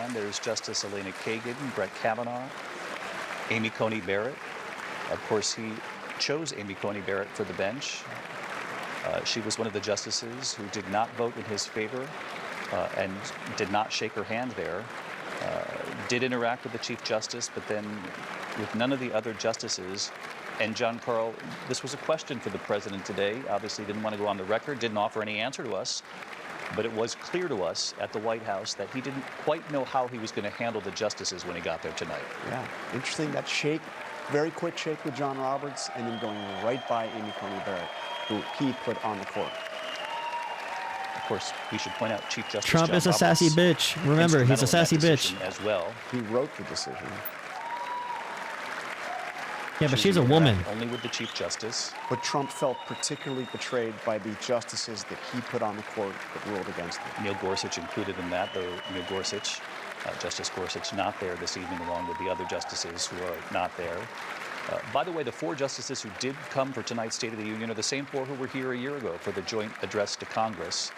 hand, there's Justice Elena Kagan, Brett Kavanaugh, Amy Coney Barrett. Of course, he chose Amy Coney Barrett for the bench. She was one of the justices who did not vote in his favor and did not shake her hand there. Did interact with the Chief Justice, but then with none of the other justices. And John Carl, this was a question for the president today. Obviously didn't want to go on the record, didn't offer any answer to us. But it was clear to us at the White House that he didn't quite know how he was going to handle the justices when he got there tonight. Yeah, interesting, that shake, very quick shake with John Roberts, and then going right by Amy Coney Barrett, who he put on the court. Of course, we should point out Chief Justice Trump John is a Roberts, sassy bitch. Remember, he's a sassy bitch. As well. He wrote the decision. Yeah, but she's a woman. Only with the Chief Justice. But Trump felt particularly betrayed by the justices that he put on the court that ruled against him. Neil Gorsuch included in that, though Neil Gorsuch, Justice Gorsuch, not there this evening along with the other justices who are not there. By the way, the 4 justices who did come for tonight's State of the Union are the same 4 who were here a year ago for the joint address to Congress.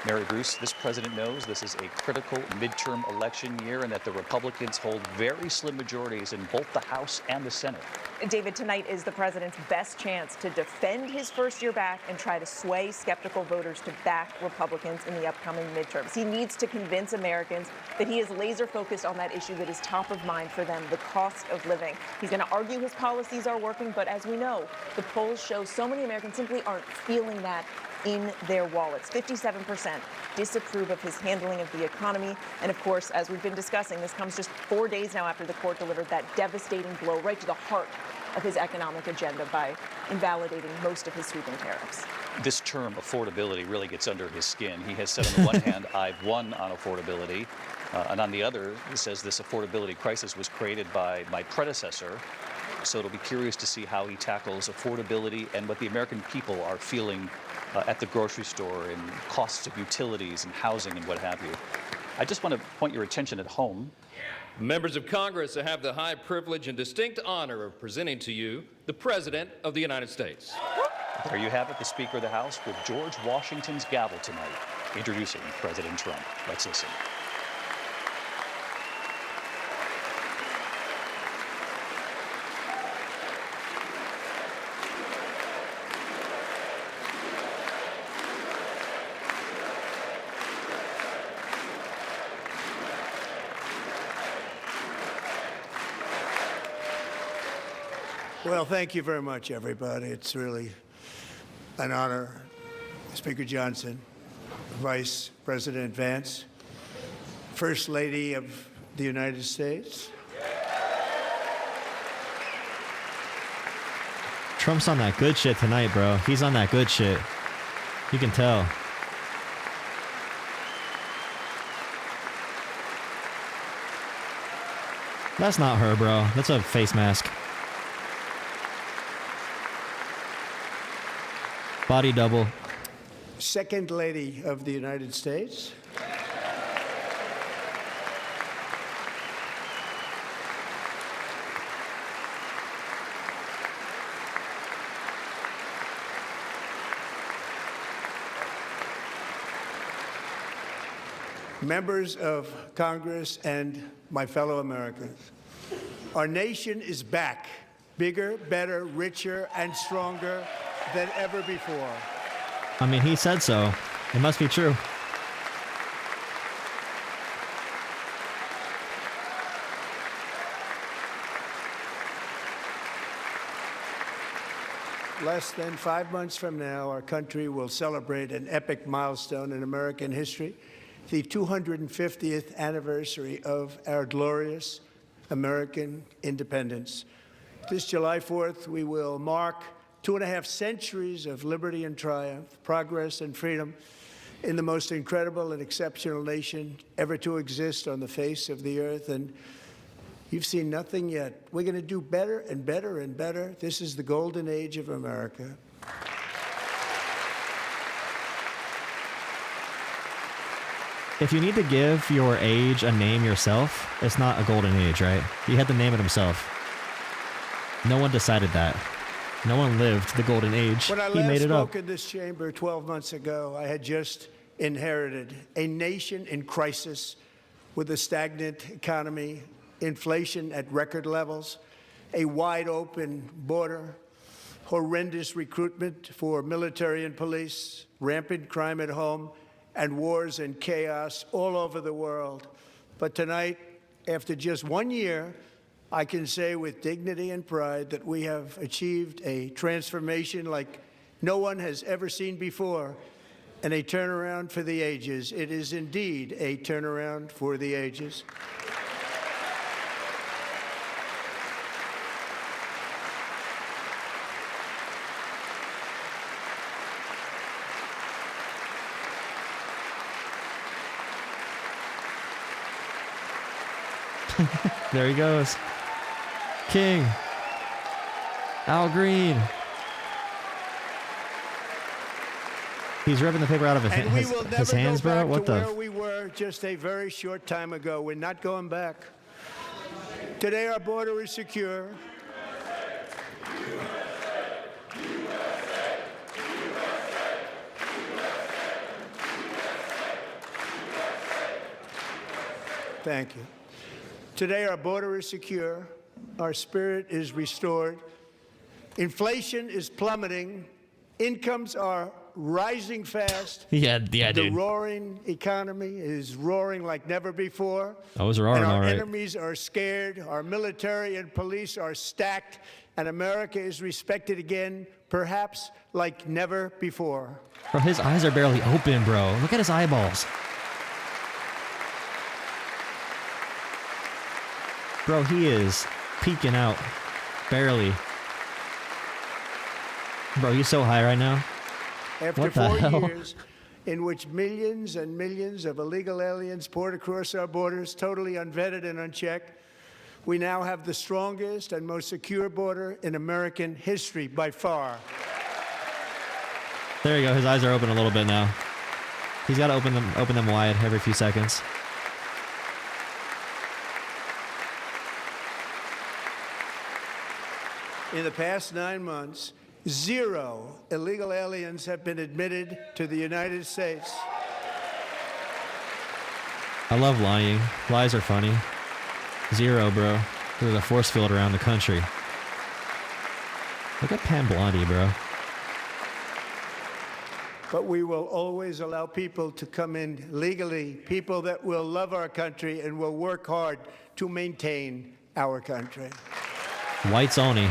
Mary Bruce, this president knows this is a critical midterm election year and that the Republicans hold very slim majorities in both the House and the Senate. David, tonight is the president's best chance to defend his first year back and try to sway skeptical voters to back Republicans in the upcoming midterms. He needs to convince Americans that he is laser focused on that issue that is top of mind for them, the cost of living. He's going to argue his policies are working, but as we know, the polls show so many Americans simply aren't feeling that in their wallets. 57% disapprove of his handling of the economy. And of course, as we've been discussing, this comes just 4 days now after the court delivered that devastating blow right to the heart of his economic agenda by invalidating most of his sweeping tariffs. This term, affordability, really gets under his skin. He has said on the one hand, I've won on affordability, and on the other, he says this affordability crisis was created by my predecessor. So it'll be curious to see how he tackles affordability and what the American people are feeling at the grocery store and costs of utilities and housing and what have you. I just want to point your attention at home. Members of Congress, I have the high privilege and distinct honor of presenting to you the President of the United States. There you have it, the Speaker of the House with George Washington's gavel tonight, introducing President Trump. Let's listen. Well, thank you very much, everybody. It's really an honor. Speaker Johnson, Vice President Vance, First Lady of the United States. Trump's on that good shit tonight, bro. He's on that good shit. You can tell. That's not her, bro. That's a face mask. Body double. Second Lady of the United States. Members of Congress and my fellow Americans, our nation is back, bigger, better, richer, and stronger than ever before. I mean, he said so. It must be true. Less than 5 months from now, our country will celebrate an epic milestone in American history, the 250th anniversary of our glorious American independence. This July 4th, we will mark 2.5 centuries of liberty and triumph, progress and freedom in the most incredible and exceptional nation ever to exist on the face of the earth. And you've seen nothing yet. We're going to do better and better and better. This is the golden age of America. If you need to give your age a name yourself, it's not a golden age, right? He had to name it himself. No one decided that. No one lived the golden age. When I He made last it up. spoke in this chamber 12 months ago, I had just inherited, a nation in crisis with a stagnant economy, inflation at record levels, a wide open border, horrendous recruitment for military and police, rampant crime at home, and wars and chaos all over the world. But tonight, after just 1 year, I can say with dignity and pride that we have achieved a transformation like no one has ever seen before, and a turnaround for the ages. It is indeed a turnaround for the ages. There he goes. King. Al Green. He's ripping the paper out of And we will never his hands, go back bro. What to the? where we were just a very short time ago. We're not going back. Today, our border is secure. Thank you. Today, our border is secure. Our spirit is restored. Inflation is plummeting. Incomes are rising fast. Yeah, The dude. roaring economy is roaring like never before. I was roaring, and our all right. enemies are scared. Our military and police are stacked. And America is respected again, perhaps like never before. Bro, his eyes are barely open, bro. Look at his eyeballs. Bro, he is peeking out. Barely. Bro, he's so high right now. After What the 4 hell? years in which millions and millions of illegal aliens poured across our borders, totally unvetted and unchecked, we now have the strongest and most secure border in American history by far. There you go. His eyes are open a little bit now. He's got to open them wide every few seconds. In the past 9 months, 0 illegal aliens have been admitted to the United States. I love lying. Lies are funny. 0, bro. There's a force field around the country. Look at Pam Blondie, bro. But we will always allow people to come in legally, people that will love our country and will work hard to maintain our country. Whites only.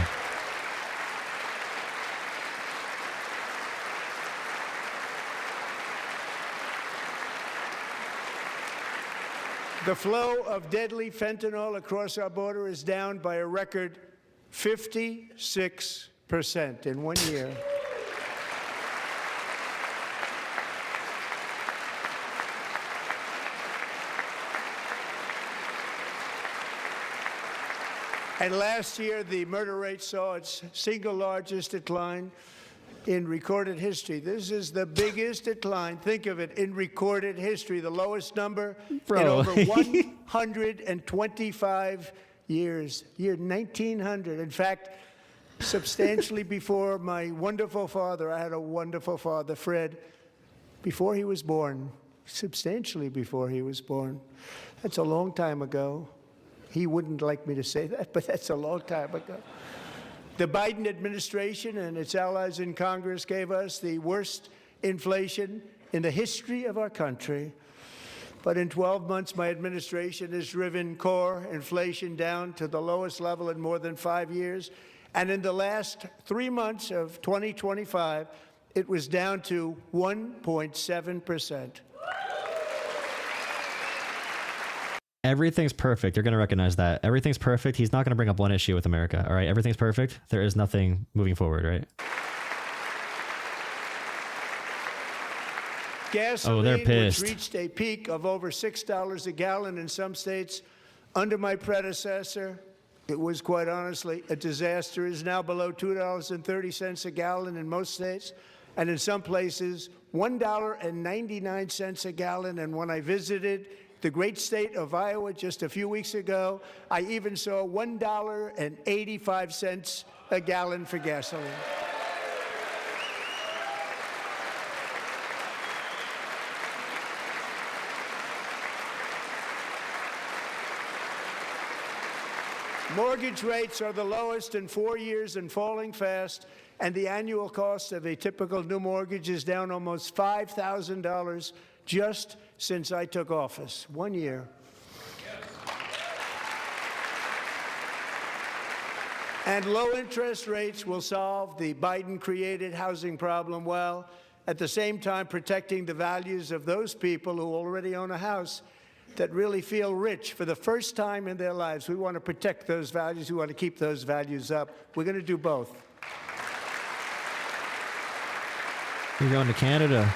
The flow of deadly fentanyl across our border is down by a record 56% in 1 year. And last year, the murder rate saw its single largest decline in recorded history. This is the biggest decline, think of it, in recorded history, the lowest number Bro. in over 125 years. Year 1900. In fact, substantially before my wonderful father, I had a wonderful father, Fred, before he was born, substantially before he was born. That's a long time ago. He wouldn't like me to say that, but that's a long time ago. The Biden administration and its allies in Congress gave us the worst inflation in the history of our country. But in 12 months, my administration has driven core inflation down to the lowest level in more than 5 years. And in the last 3 months of 2025, it was down to 1.7%. Everything's perfect. You're going to recognize that. Everything's perfect. He's not going to bring up one issue with America. All right. Everything's perfect. There is nothing moving forward, right? Gasoline, they're pissed. which reached a peak of over $6 a gallon in some states under my predecessor, it was quite honestly a disaster, is now below $2.30 a gallon in most states, and in some places, $1.99 a gallon. And when I visited the great state of Iowa just a few weeks ago, I even saw $1.85 a gallon for gasoline. Mortgage rates are the lowest in 4 years and falling fast, and the annual cost of a typical new mortgage is down almost $5,000 just since I took office. 1 year. And low interest rates will solve the Biden-created housing problem while at the same time protecting the values of those people who already own a house that really feel rich for the first time in their lives. We want to protect those values. We want to keep those values up. We're going to do both. You're going to Canada.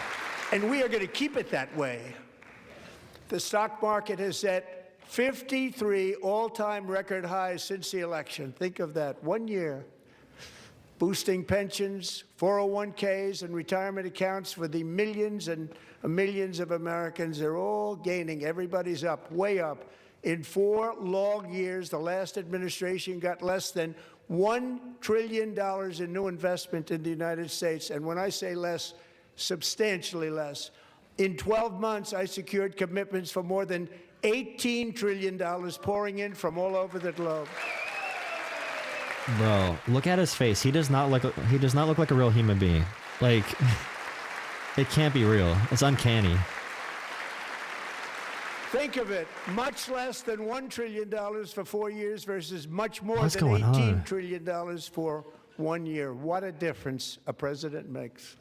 And we are going to keep it that way. The stock market has set 53 all-time record highs since the election. Think of that, 1 year. Boosting pensions, 401ks, and retirement accounts for the millions and millions of Americans. They're all gaining. Everybody's up, way up. In 4 long years, the last administration got less than $1 trillion in new investment in the United States. And when I say less, substantially less. In 12 months, I secured commitments for more than $18 trillion pouring in from all over the globe. Bro, look at his face. He does not look like a real human being. Like, it can't be real. It's uncanny. Think of it, much less than $1 trillion for 4 years versus much more What's than going on? $18 trillion for 1 year. What a difference a president makes.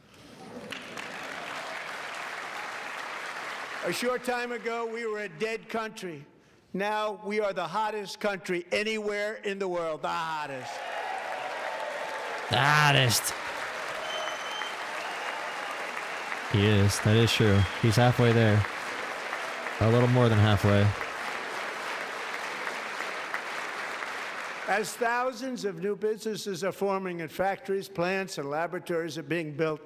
A short time ago, we were a dead country. Now we are the hottest country anywhere in the world, the hottest. The hottest. He is. That is true. He's halfway there. A little more than halfway. As thousands of new businesses are forming and factories, plants, and laboratories are being built,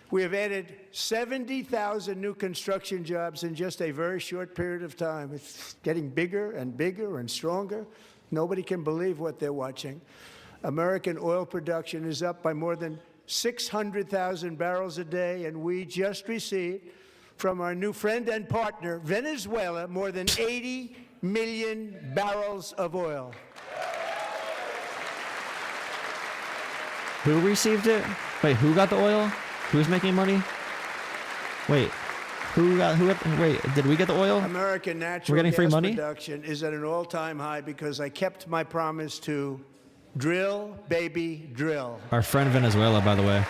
we have added 70,000 new construction jobs in just a very short period of time. It's getting bigger and bigger and stronger. Nobody can believe what they're watching. American oil production is up by more than 600,000 barrels a day, and we just received from our new friend and partner, Venezuela, more than 80 million barrels of oil. Who received it? Wait, who got the oil? Who's making money? Wait, wait, did we get the oil? American natural getting gas free money? production is at an all-time high because I kept my promise to drill, baby, drill. Our friend Venezuela, by the way.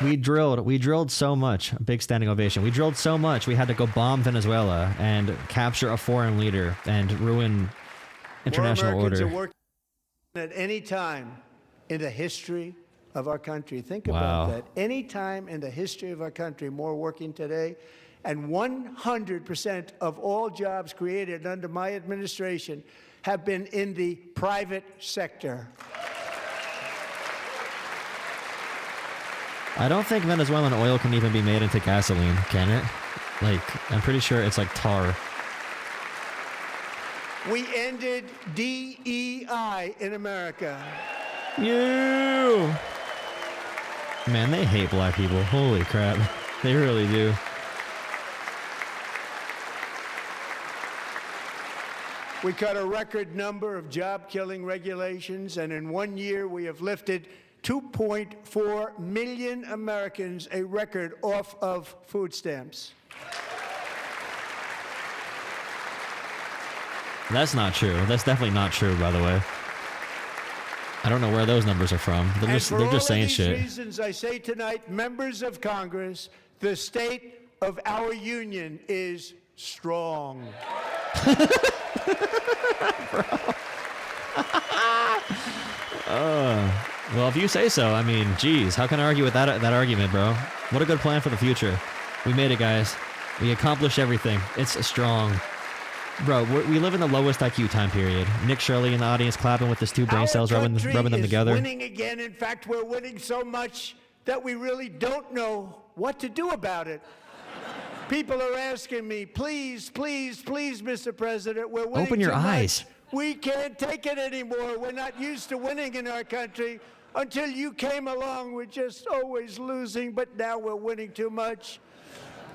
We drilled so much. Big standing ovation. We drilled so much, we had to go bomb Venezuela and capture a foreign leader and ruin international More Americans order. are working at any time in the history of our country. Think Wow. about that. Any time in the history of our country, more working today. And 100% of all jobs created under my administration have been in the private sector. I don't think Venezuelan oil can even be made into gasoline, can it? Like, I'm pretty sure it's like tar. We ended DEI in America. You! Man, they hate black people. Holy crap. They really do. We cut a record number of job-killing regulations, and in 1 year we have lifted 2.4 million Americans, a record, off of food stamps. That's not true. That's definitely not true, by the way. I don't know where those numbers are from. They're And for all just saying of these shit. reasons, I say tonight, members of Congress, the state of our union is strong. Well, if you say so, I mean, geez, how can I argue with that argument, bro? What a good plan for the future. We made it, guys. We accomplished everything. It's strong. Bro, we live in the lowest IQ time period. Nick Shirley in the audience clapping with his two brain cells, rubbing them is together. Winning again. In fact, we're winning so much that we really don't know what to do about it. People are asking me, please, please, please, Mr. President, we're winning Open your too much. eyes. We can't take it anymore. We're not used to winning in our country. Until you came along, we're just always losing, but now we're winning too much.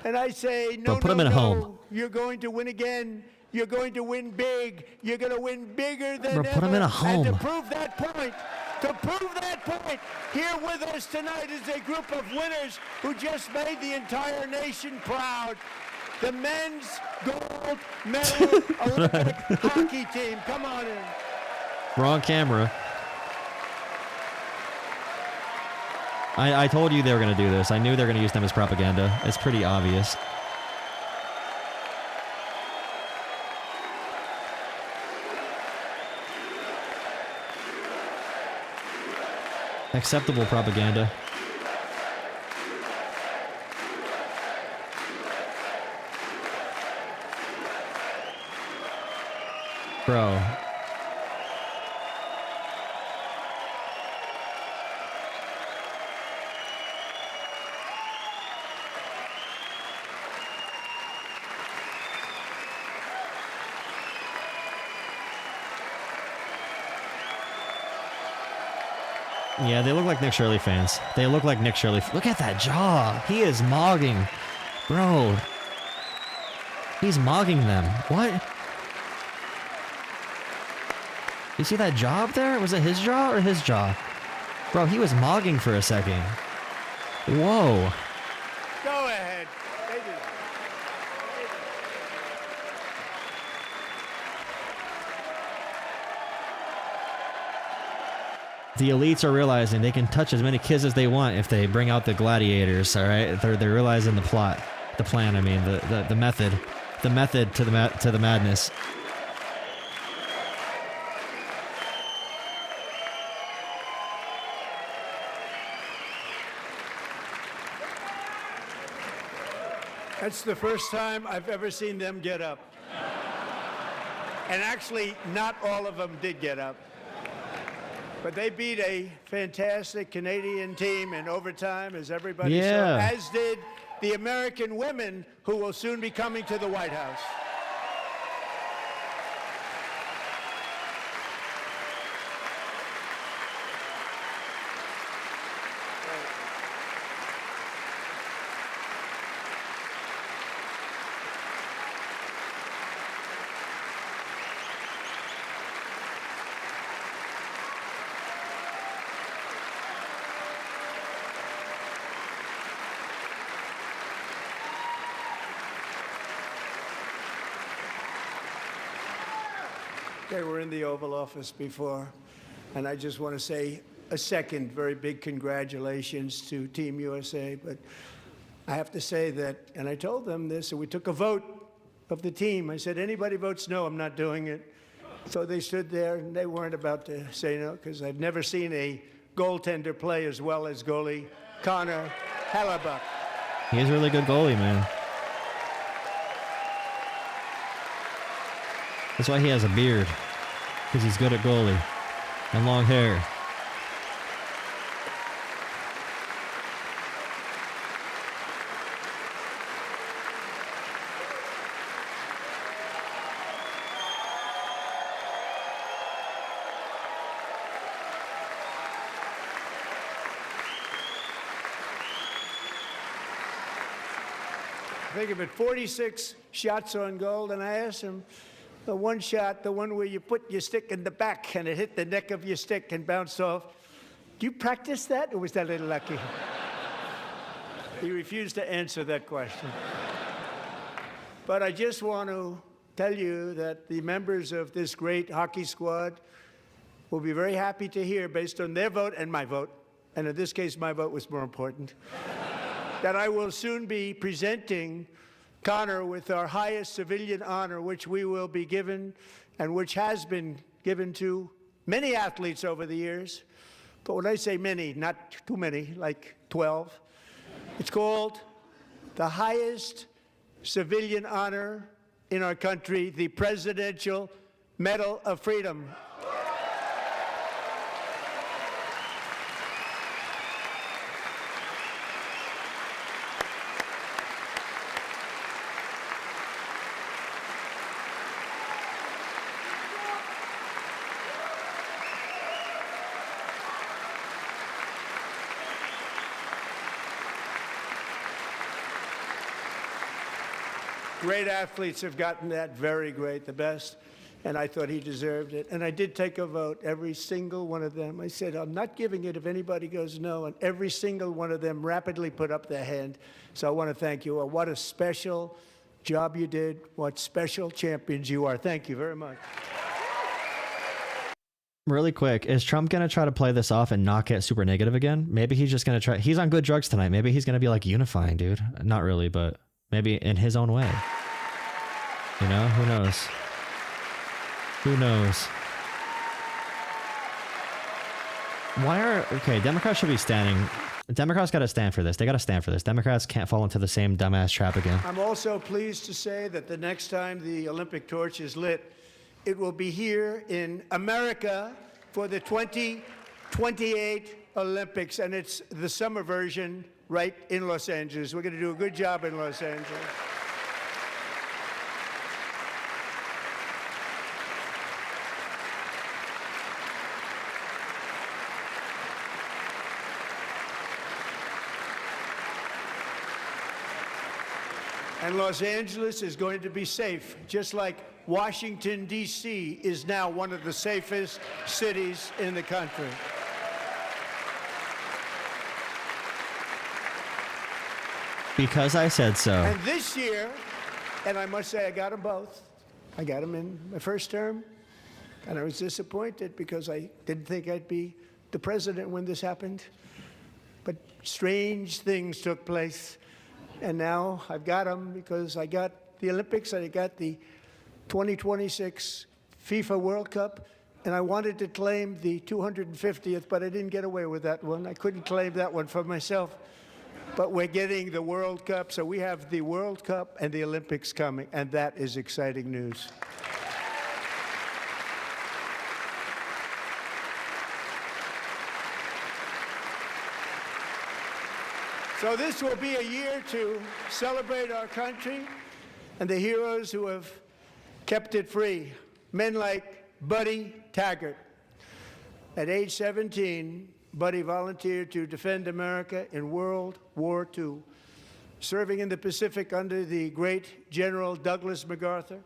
And I say, no, Bro, put him no, in a no, home. you're going to win again, You're going to win big. You're going to win bigger than Bro, ever. put 'em in a And home. to prove that point, here with us tonight is a group of winners who just made the entire nation proud. The men's gold medal Olympic hockey team. Come on in. Wrong camera. I told you they were going to do this. I knew they were going to use them as propaganda. It's pretty obvious. Acceptable propaganda. Bro. Yeah, they look like Nick Shirley fans. They look like Nick Shirley. Look at that jaw. He is mogging. Bro. He's mogging them. What? You see that jaw up there? Was it his jaw or his jaw? Bro, he was mogging for a second. Whoa. Go ahead. They do. The elites are realizing they can touch as many kids as they want if they bring out the gladiators, all right? They're realizing the plot, the plan, I mean, the method. The method to the madness. That's the first time I've ever seen them get up. And actually, not all of them did get up. But they beat a fantastic Canadian team in overtime, as everybody saw, Yeah. as did the American women who will soon be coming to the White House. They were in the Oval Office before, and I just want to say a second very big congratulations to Team USA. But I have to say that, and I told them this, and we took a vote of the team. I said, anybody votes no, I'm not doing it. So they stood there, and they weren't about to say no, because I've never seen a goaltender play as well as goalie Connor Hellebuyck. He's a really good goalie, man. That's why he has a beard. Because he's good at goalie. And long hair. Think of it, 46 shots on goal, and I asked him, the one shot, the one where you put your stick in the back and it hit the neck of your stick and bounced off. Do you practice that, or was that a little lucky? He refused to answer that question. But I just want to tell you that the members of this great hockey squad will be very happy to hear, based on their vote and my vote, and in this case, my vote was more important, that I will soon be presenting Connor with our highest civilian honor, which we will be given and which has been given to many athletes over the years. But when I say many, not too many, like 12, it's called the highest civilian honor in our country, the Presidential Medal of Freedom. Great athletes have gotten that, very great, the best, and I thought he deserved it. And I did take a vote, every single one of them. I said, I'm not giving it if anybody goes no, and every single one of them rapidly put up their hand. So I want to thank you. What a special job you did. What special champions you are. Thank you very much. Really quick, is Trump going to try to play this off and not get super negative again? Maybe he's just going to try. He's on good drugs tonight. Maybe he's going to be like unifying, dude. Not really, but maybe in his own way. You know, who knows? Who knows? Okay, Democrats should be standing. Democrats got to stand for this. They got to stand for this. Democrats can't fall into the same dumbass trap again. I'm also pleased to say that the next time the Olympic torch is lit, it will be here in America for the 2028 Olympics, and it's the summer version right in Los Angeles. We're going to do a good job in Los Angeles. And Los Angeles is going to be safe, just like Washington, D.C. is now one of the safest cities in the country. Because I said so. And this year, and I must say I got them both. I got them in my first term, and I was disappointed because I didn't think I'd be the president when this happened. But strange things took place. And now I've got them because I got the Olympics and I got the 2026 FIFA World Cup, and I wanted to claim the 250th, but I didn't get away with that one. I couldn't claim that one for myself. But we're getting the World Cup, so we have the World Cup and the Olympics coming, and that is exciting news. So this will be a year to celebrate our country and the heroes who have kept it free. Men like Buddy Taggart. At age 17, Buddy volunteered to defend America in World War II, serving in the Pacific under the great General Douglas MacArthur.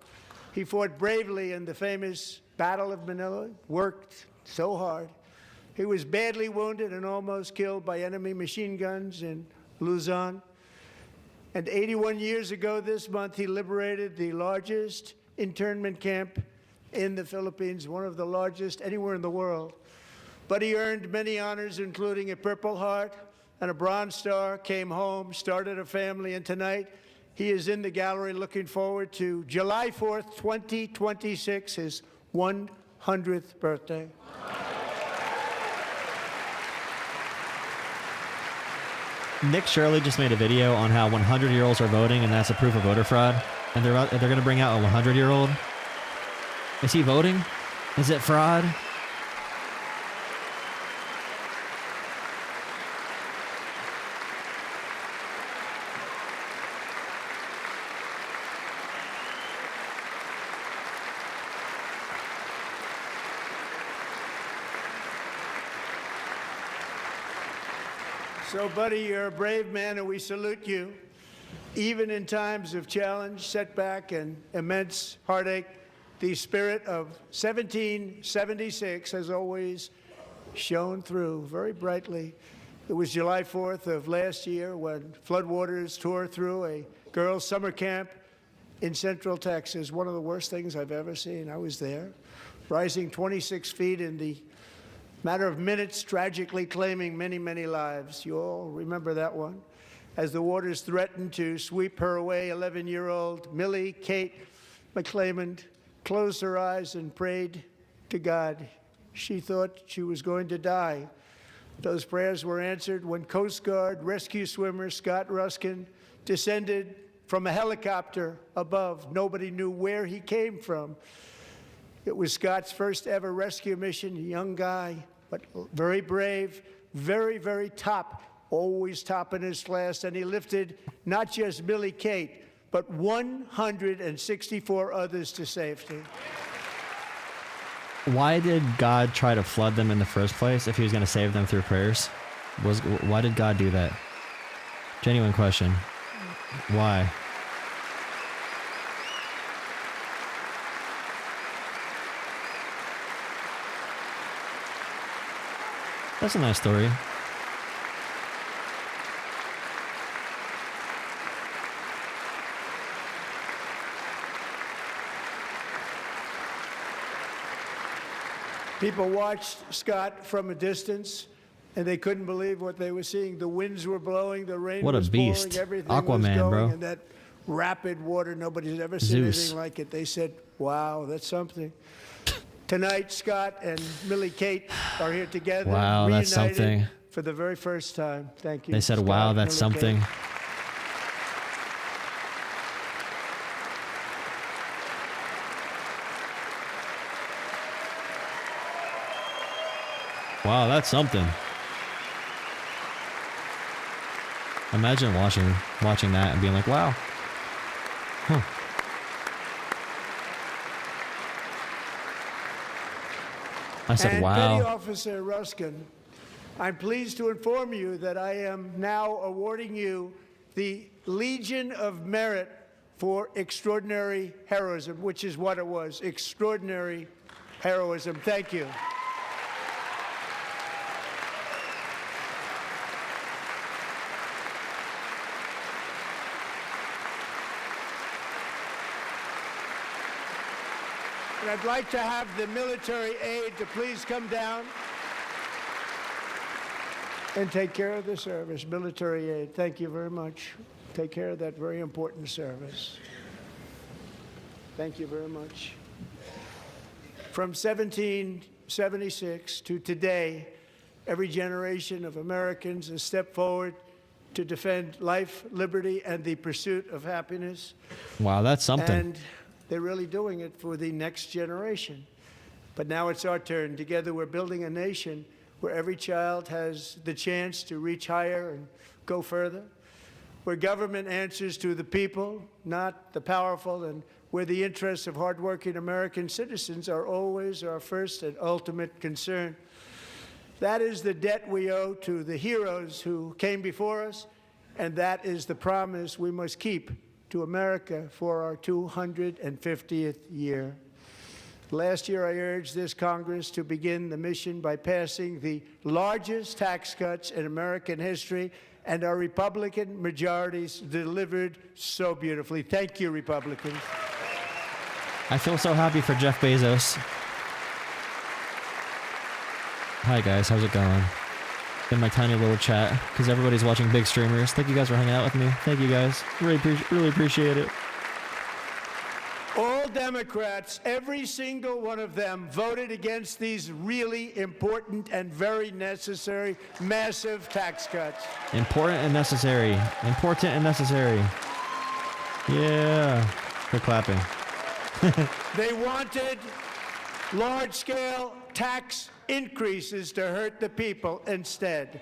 He fought bravely in the famous Battle of Manila, worked so hard. He was badly wounded and almost killed by enemy machine guns in Luzon. And 81 years ago this month, he liberated the largest internment camp in the Philippines, one of the largest anywhere in the world. But he earned many honors, including a Purple Heart and a Bronze Star, came home, started a family, and tonight he is in the gallery looking forward to July 4th, 2026, his 100th birthday. Nick Shirley just made a video on how 100-year-olds are voting, and that's a proof of voter fraud. And they're going to bring out a 100-year-old. Is he voting? Is it fraud? So, Buddy, you're a brave man, and we salute you. Even in times of challenge, setback, and immense heartache, the spirit of 1776 has always shone through very brightly. It was July 4th of last year when floodwaters tore through a girls' summer camp in Central Texas, one of the worst things I've ever seen. I was there, rising 26 feet in the matter of minutes, tragically claiming many, many lives. You all remember that one. As the waters threatened to sweep her away, 11-year-old Millie Kate McClelland closed her eyes and prayed to God. She thought she was going to die. Those prayers were answered when Coast Guard rescue swimmer Scott Ruskin descended from a helicopter above. Nobody knew where he came from. It was Scott's first ever rescue mission, a young guy, but very brave, very, very top, always top in his class, and he lifted not just Millie Kate, but 164 others to safety. Why did God try to flood them in the first place if he was going to save them through prayers? Why did God do that? Genuine question. Why? That's a nice story. People watched Scott from a distance, and they couldn't believe what they were seeing. The winds were blowing, the rain What a was beast. pouring, everything was Aquaman, going, bro. and that rapid water, nobody's ever seen Zeus. anything like it. They said, wow, that's something. Tonight, Scott and Millie Kate are here together. Wow, that's reunited something. For the very first time. Thank you. They said, Scott, wow, that's Millie Kate. something. Wow, that's something. Imagine watching that and being like, wow. Huh. I said, And Petty wow. Officer Ruskin, I'm pleased to inform you that I am now awarding you the Legion of Merit for extraordinary heroism, which is what it was, extraordinary heroism. Thank you. And I'd like to have the military aide to please come down and take care of the service. Military aide, thank you very much. Take care of that very important service. Thank you very much. From 1776 to today, every generation of Americans has stepped forward to defend life, liberty, and the pursuit of happiness. Wow, that's something. And they're really doing it for the next generation. But now it's our turn. Together, we're building a nation where every child has the chance to reach higher and go further, where government answers to the people, not the powerful, and where the interests of hardworking American citizens are always our first and ultimate concern. That is the debt we owe to the heroes who came before us, and that is the promise we must keep to America for our 250th year. Last year, I urged this Congress to begin the mission by passing the largest tax cuts in American history, and our Republican majorities delivered so beautifully. Thank you, Republicans. I feel so happy for Jeff Bezos. Hi guys, how's it going? In my tiny little chat, because everybody's watching big streamers. Thank you guys for hanging out with me. Thank you guys. Really appreciate it. All Democrats, every single one of them, voted against these really important and very necessary, massive tax cuts. Important and necessary. Important and necessary. Yeah. They're clapping. They wanted large-scale tax increases to hurt the people instead.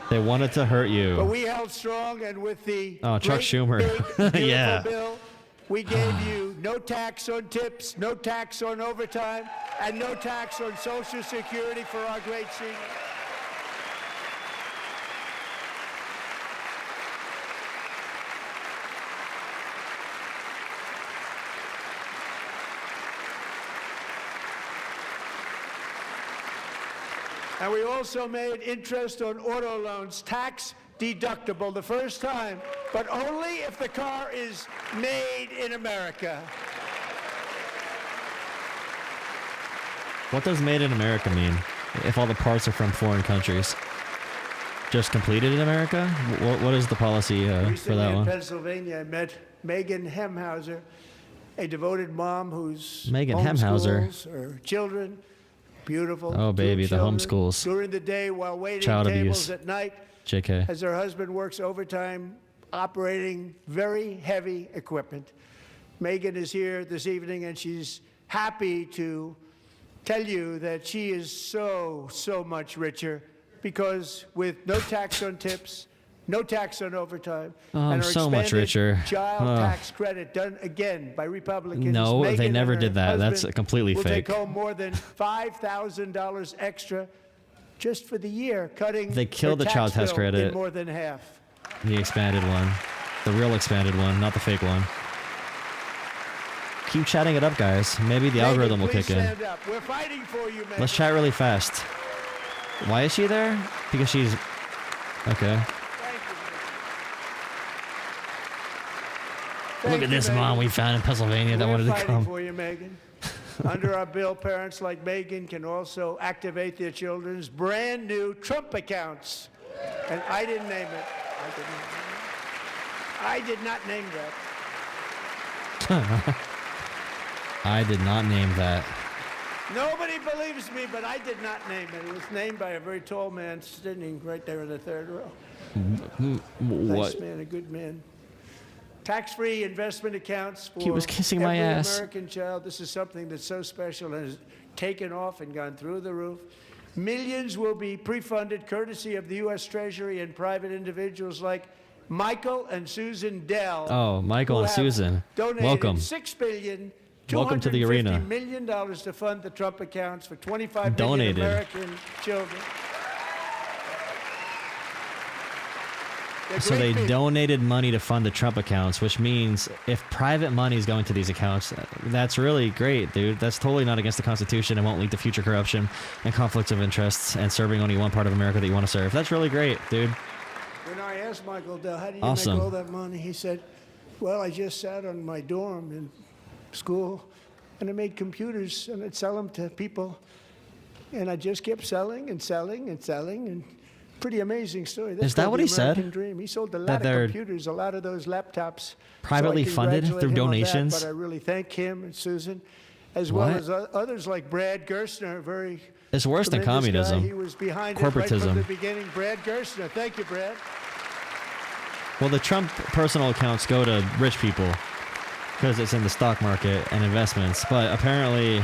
They wanted to hurt But you. we held strong, and with the Oh, Chuck great, Schumer. big, beautiful Yeah. bill, we gave you no tax on tips, no tax on overtime, and no tax on Social Security for our great seniors. And we also made interest on auto loans tax deductible the first time, but only if the car is made in America. What does made in America mean? If all the parts are from foreign countries? Just completed in America? What is the policy for Recently that in one? Pennsylvania, I met Megan Hemhauser, a devoted mom who's Megan Hemhauser. homeschools her children. Beautiful. Oh, two baby, the children. homeschools. During the day while waiting Child tables abuse. at night, JK. as her husband works overtime operating very heavy equipment. Megan is here this evening, and she's happy to tell you that she is so much richer because with no tax on tips, no tax on overtime, Oh, I'm and our so much expanded richer. child Oh. tax credit done again by Republicans. No, they Megan never and her did that. That's husband completely will fake. take home more than $5,000 extra just for the year, cutting They killed their the child tax bill credit. in more than half. The expanded one. The real expanded one, not the fake one. Keep chatting it up, guys. Maybe the algorithm will Megan, kick please in. stand up. We're fighting for you, Megan. Let's chat really fast. Why is she there? Because she's okay. Look at this mom we found in Pennsylvania that We're wanted to fighting come. for you, Megan. Under our bill, parents like Megan can also activate their children's brand new Trump accounts. And I didn't name it. I did not name that. I did not name that. Nobody believes me, but I did not name it. It was named by a very tall man sitting right there in the third row. Nice What? man, a good man. Tax-free investment accounts for He was kissing my every ass. American child. This is something that's so special and has taken off and gone through the roof. Millions will be pre-funded courtesy of the U.S. Treasury and private individuals like Michael and Susan Dell. Oh, Michael who and have Susan. Donated Welcome. $6 billion. Welcome to the arena. $250 million to fund the Trump accounts for 25 Donated. million American children. They're So great they people. donated money to fund the Trump accounts, which means if private money is going to these accounts, that's really great, dude. That's totally not against the Constitution and won't lead to future corruption and conflicts of interests and serving only one part of America that you want to serve. That's really great, dude. When I asked Michael Dell, how do you Awesome. make all that money? He said, well, I just sat on my dorm in school and I made computers and I'd sell them to people. And I just kept selling and selling and selling. And pretty amazing story. That's Is that called what the he said? American Dream. He sold a That lot of they're computers, a lot of those laptops. privately so I funded congratulate through him on that, donations? but I really thank him and Susan, as well What? as others like Brad Gerstner, very It's worse than tremendous guy. communism. He was behind it right from Corporatism. the beginning. Brad Gerstner. Thank you, Brad. Well, the Trump personal accounts go to rich people because it's in the stock market and investments. But apparently,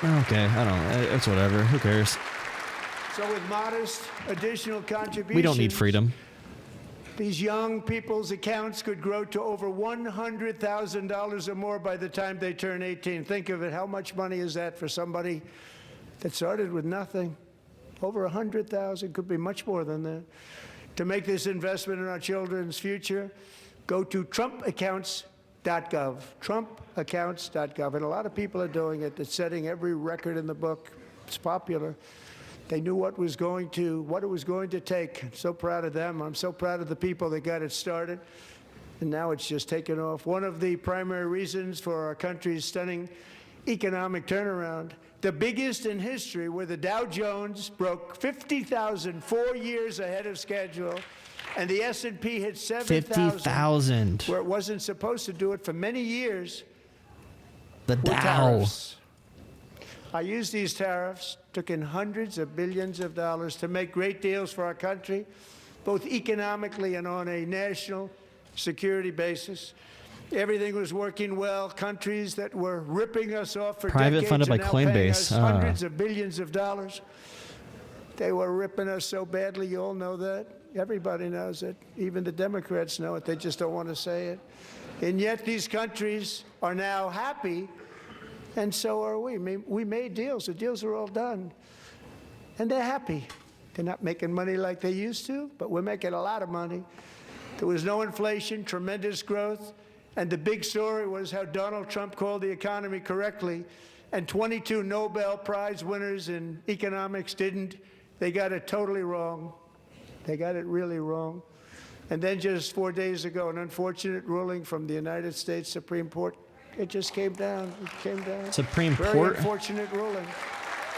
okay, I don't. It's whatever. Who cares? So with modest additional contributions, We don't need freedom. These young people's accounts could grow to over $100,000 or more by the time they turn 18. Think of it. How much money is that for somebody that started with nothing? Over 100,000, could be much more than that. To make this investment in our children's future, go to trumpaccounts.gov, trumpaccounts.gov. And a lot of people are doing it. It's setting every record in the book. It's popular. They knew what it was going to take. I'm so proud of them. I'm so proud of the people that got it started. And now it's just taken off. One of the primary reasons for our country's stunning economic turnaround, the biggest in history, where the Dow Jones broke 50,000 4 years ahead of schedule, and the S&P hit 7,000, 50,000. where it wasn't supposed to do it for many years. The were Dow. tariffs. I used these tariffs, took in hundreds of billions of dollars to make great deals for our country, both economically and on a national security basis. Everything was working well. Countries that were ripping us off for Private decades funded are by now paying Coinbase. us hundreds of billions of dollars. They were ripping us so badly. You all know that. Everybody knows it. Even the Democrats know it. They just don't want to say it. And yet these countries are now happy, and so are we. We made deals. The deals are all done. And they're happy. They're not making money like they used to, but we're making a lot of money. There was no inflation, tremendous growth. And the big story was how Donald Trump called the economy correctly, and 22 Nobel Prize winners in economics didn't. They got it totally wrong. They got it really wrong. And then just 4 days ago, an unfortunate ruling from the United States Supreme Court. It just came down. It came down. Supreme Very Court? unfortunate ruling.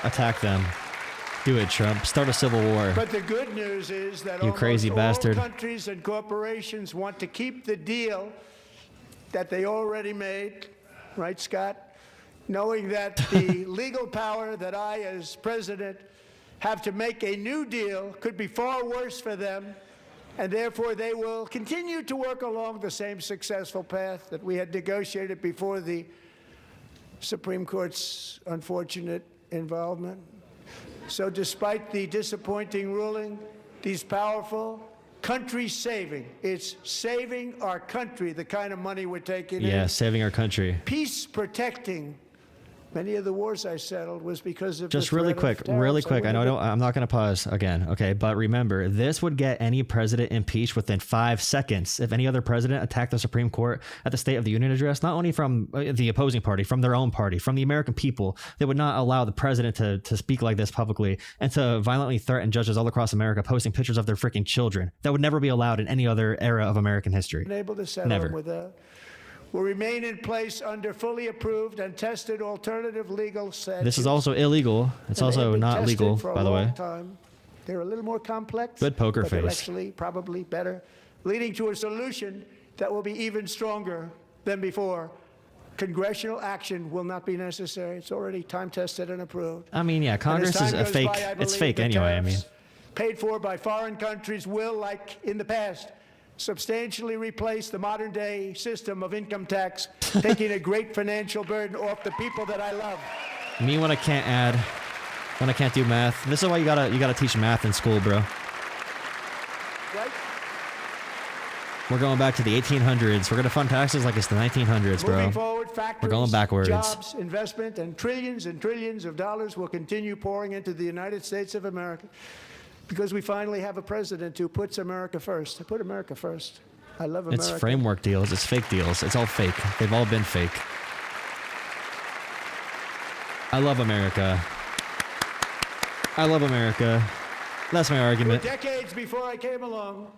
Attack them. Do it, Trump. Start a civil war. But the good news is that You almost crazy all bastard. countries and corporations want to keep the deal that they already made, right, Scott? Knowing that the legal power that I, as president, have to make a new deal could be far worse for them, and therefore they will continue to work along the same successful path that we had negotiated before the Supreme Court's unfortunate involvement. So despite the disappointing ruling, these powerful country saving, it's saving our country, the kind of money we're taking Yeah, in. saving our country. Peace protecting Many of the wars I settled was because of Just the really threat of quick, tariffs. really quick. I know wouldn't have I'm not going to pause again, okay? But remember, this would get any president impeached within 5 seconds. If any other president attacked the Supreme Court at the State of the Union address, not only from the opposing party, from their own party, from the American people, they would not allow the president to speak like this publicly and to violently threaten judges all across America posting pictures of their freaking children. That would never be allowed in any other era of American history. been able to settle Never. them will remain in place under fully approved and tested alternative legal statutes. This is also illegal. It's And they have also been not tested legal, for a by the way. long time. They're a little more complex. Good poker but they're face. actually probably better, leading to a solution that will be even stronger than before. Congressional action will not be necessary. It's already time tested and approved. I mean, yeah, And as Congress is time a goes fake. by, I It's believe fake the anyway. I mean, tariffs paid for by foreign countries will, like in the past, substantially replace the modern day system of income tax, taking a great financial burden off the people that I love. me when I can't do math. This is why you gotta teach math in school, bro. Right? We're going back to the 1800s. We're gonna fund taxes like it's the 1900s, bro. Moving forward, factories, going backwards. jobs, investment, and trillions of dollars will continue pouring into the United States of America because we finally have a president who puts America first. I put America first. I love America. It's framework deals. It's fake deals. It's all fake. They've all been fake. I love America. I love America. That's my For argument. decades before I came along,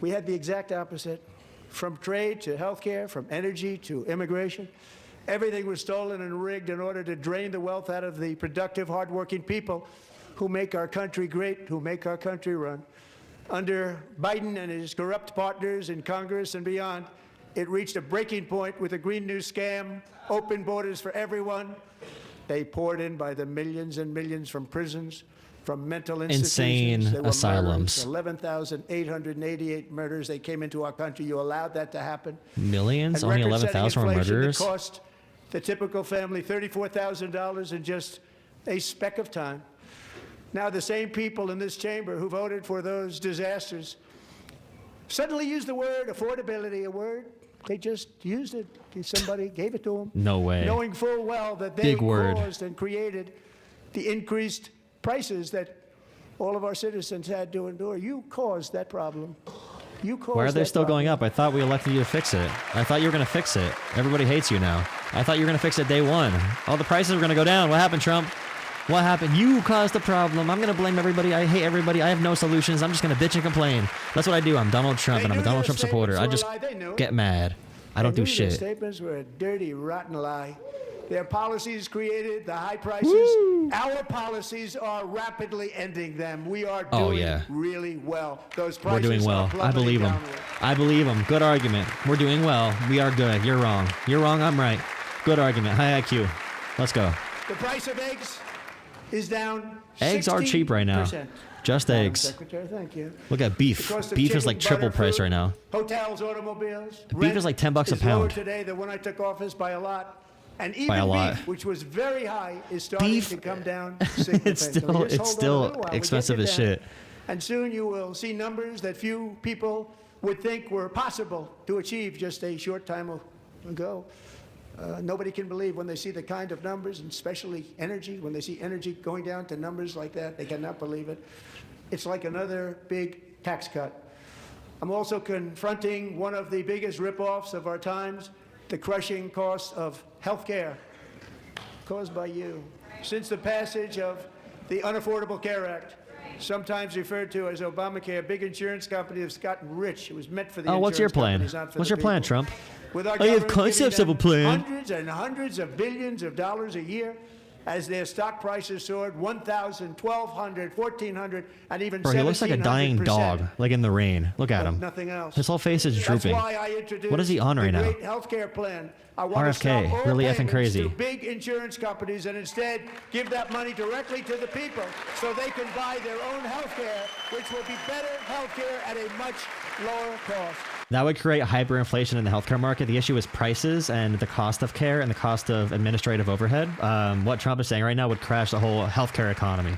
we had the exact opposite. From trade to healthcare, from energy to immigration, everything was stolen and rigged in order to drain the wealth out of the productive, hardworking people who make our country great, who make our country run. Under Biden and his corrupt partners in Congress and beyond, it reached a breaking point with the Green New Scam, open borders for everyone. They poured in by the millions and millions from prisons, from mental institutions. Insane There were asylums. 11,888 murders. They came into our country. You allowed that to happen. Millions? And Only record-setting 11,000 were inflation that murderers? cost the typical family $34,000 in just a speck of time. Now the same people in this chamber who voted for those disasters suddenly used the word affordability, a word. They just used it. Somebody gave it to them. No way. Knowing full well that they Big word. caused and created the increased prices that all of our citizens had to endure. You caused that problem. You caused Why are they that still going problem. up? I thought we elected you to fix it. I thought you were going to fix it. Everybody hates you now. I thought you were going to fix it day one. All the prices were going to go down. What happened, Trump? What happened? You caused the problem. I'm going to blame everybody. I hate everybody. I have no solutions. I'm just going to bitch and complain. That's what I do. I'm Donald Trump, They and I'm a knew Donald their Trump supporter. I statements just were a lie. They knew it. get mad. I don't They do knew their shit. statements were a dirty, rotten lie. Their policies created the high prices. Our policies are rapidly ending them. We are doing Oh, yeah. really well. Those prices We're doing well. are I plummeting believe him. downward. I believe him. Good argument. We're doing well. We are good. You're wrong. You're wrong. I'm right. Good argument. High IQ. Let's go. The price of eggs is down. Eggs are cheap right now. 60%. Just Madam eggs. Secretary, thank you. Look at beef. The cost of Beef is chicken, like triple butter, price food, right now. Hotels, automobiles. Beef is like $10 a is lower pound. today than when I took office by a lot. And even By a lot. beef, which was very high, is starting Beef- to come down It's significantly. Just hold still- on a still little while. We'll expensive get as you down. shit. And soon you will see numbers that few people would think were possible to achieve just a short time ago. Nobody can believe when they see the kind of numbers, and especially energy, when they see energy going down to numbers like that, they cannot believe it. It's like another big tax cut. I'm also confronting one of the biggest ripoffs of our times, the crushing cost of health care caused by you. Since the passage of the Unaffordable Care Act, sometimes referred to as Obamacare, big insurance companies have gotten rich. It was meant for the Oh, what's your insurance plan? companies, not for What's the your plan, people. Trump? With our I have government concepts giving of a plan. Hundreds and hundreds of billions of dollars a year as their stock prices soared 1,000, 1,200, 1,400, and even Bro, he looks like a dying 1,700%. dog, like in the rain. Look at But him. nothing else. His whole face is drooping. That's why I introduced What is he on right now? the great healthcare plan. I want RFK, to stop all really effing payments crazy. to big insurance companies and instead give that money directly to the people so they can buy their own healthcare, which will be better healthcare at a much lower cost. That would create hyperinflation in the healthcare market. The issue is prices and the cost of care and the cost of administrative overhead. What Trump is saying right now would crash the whole healthcare economy.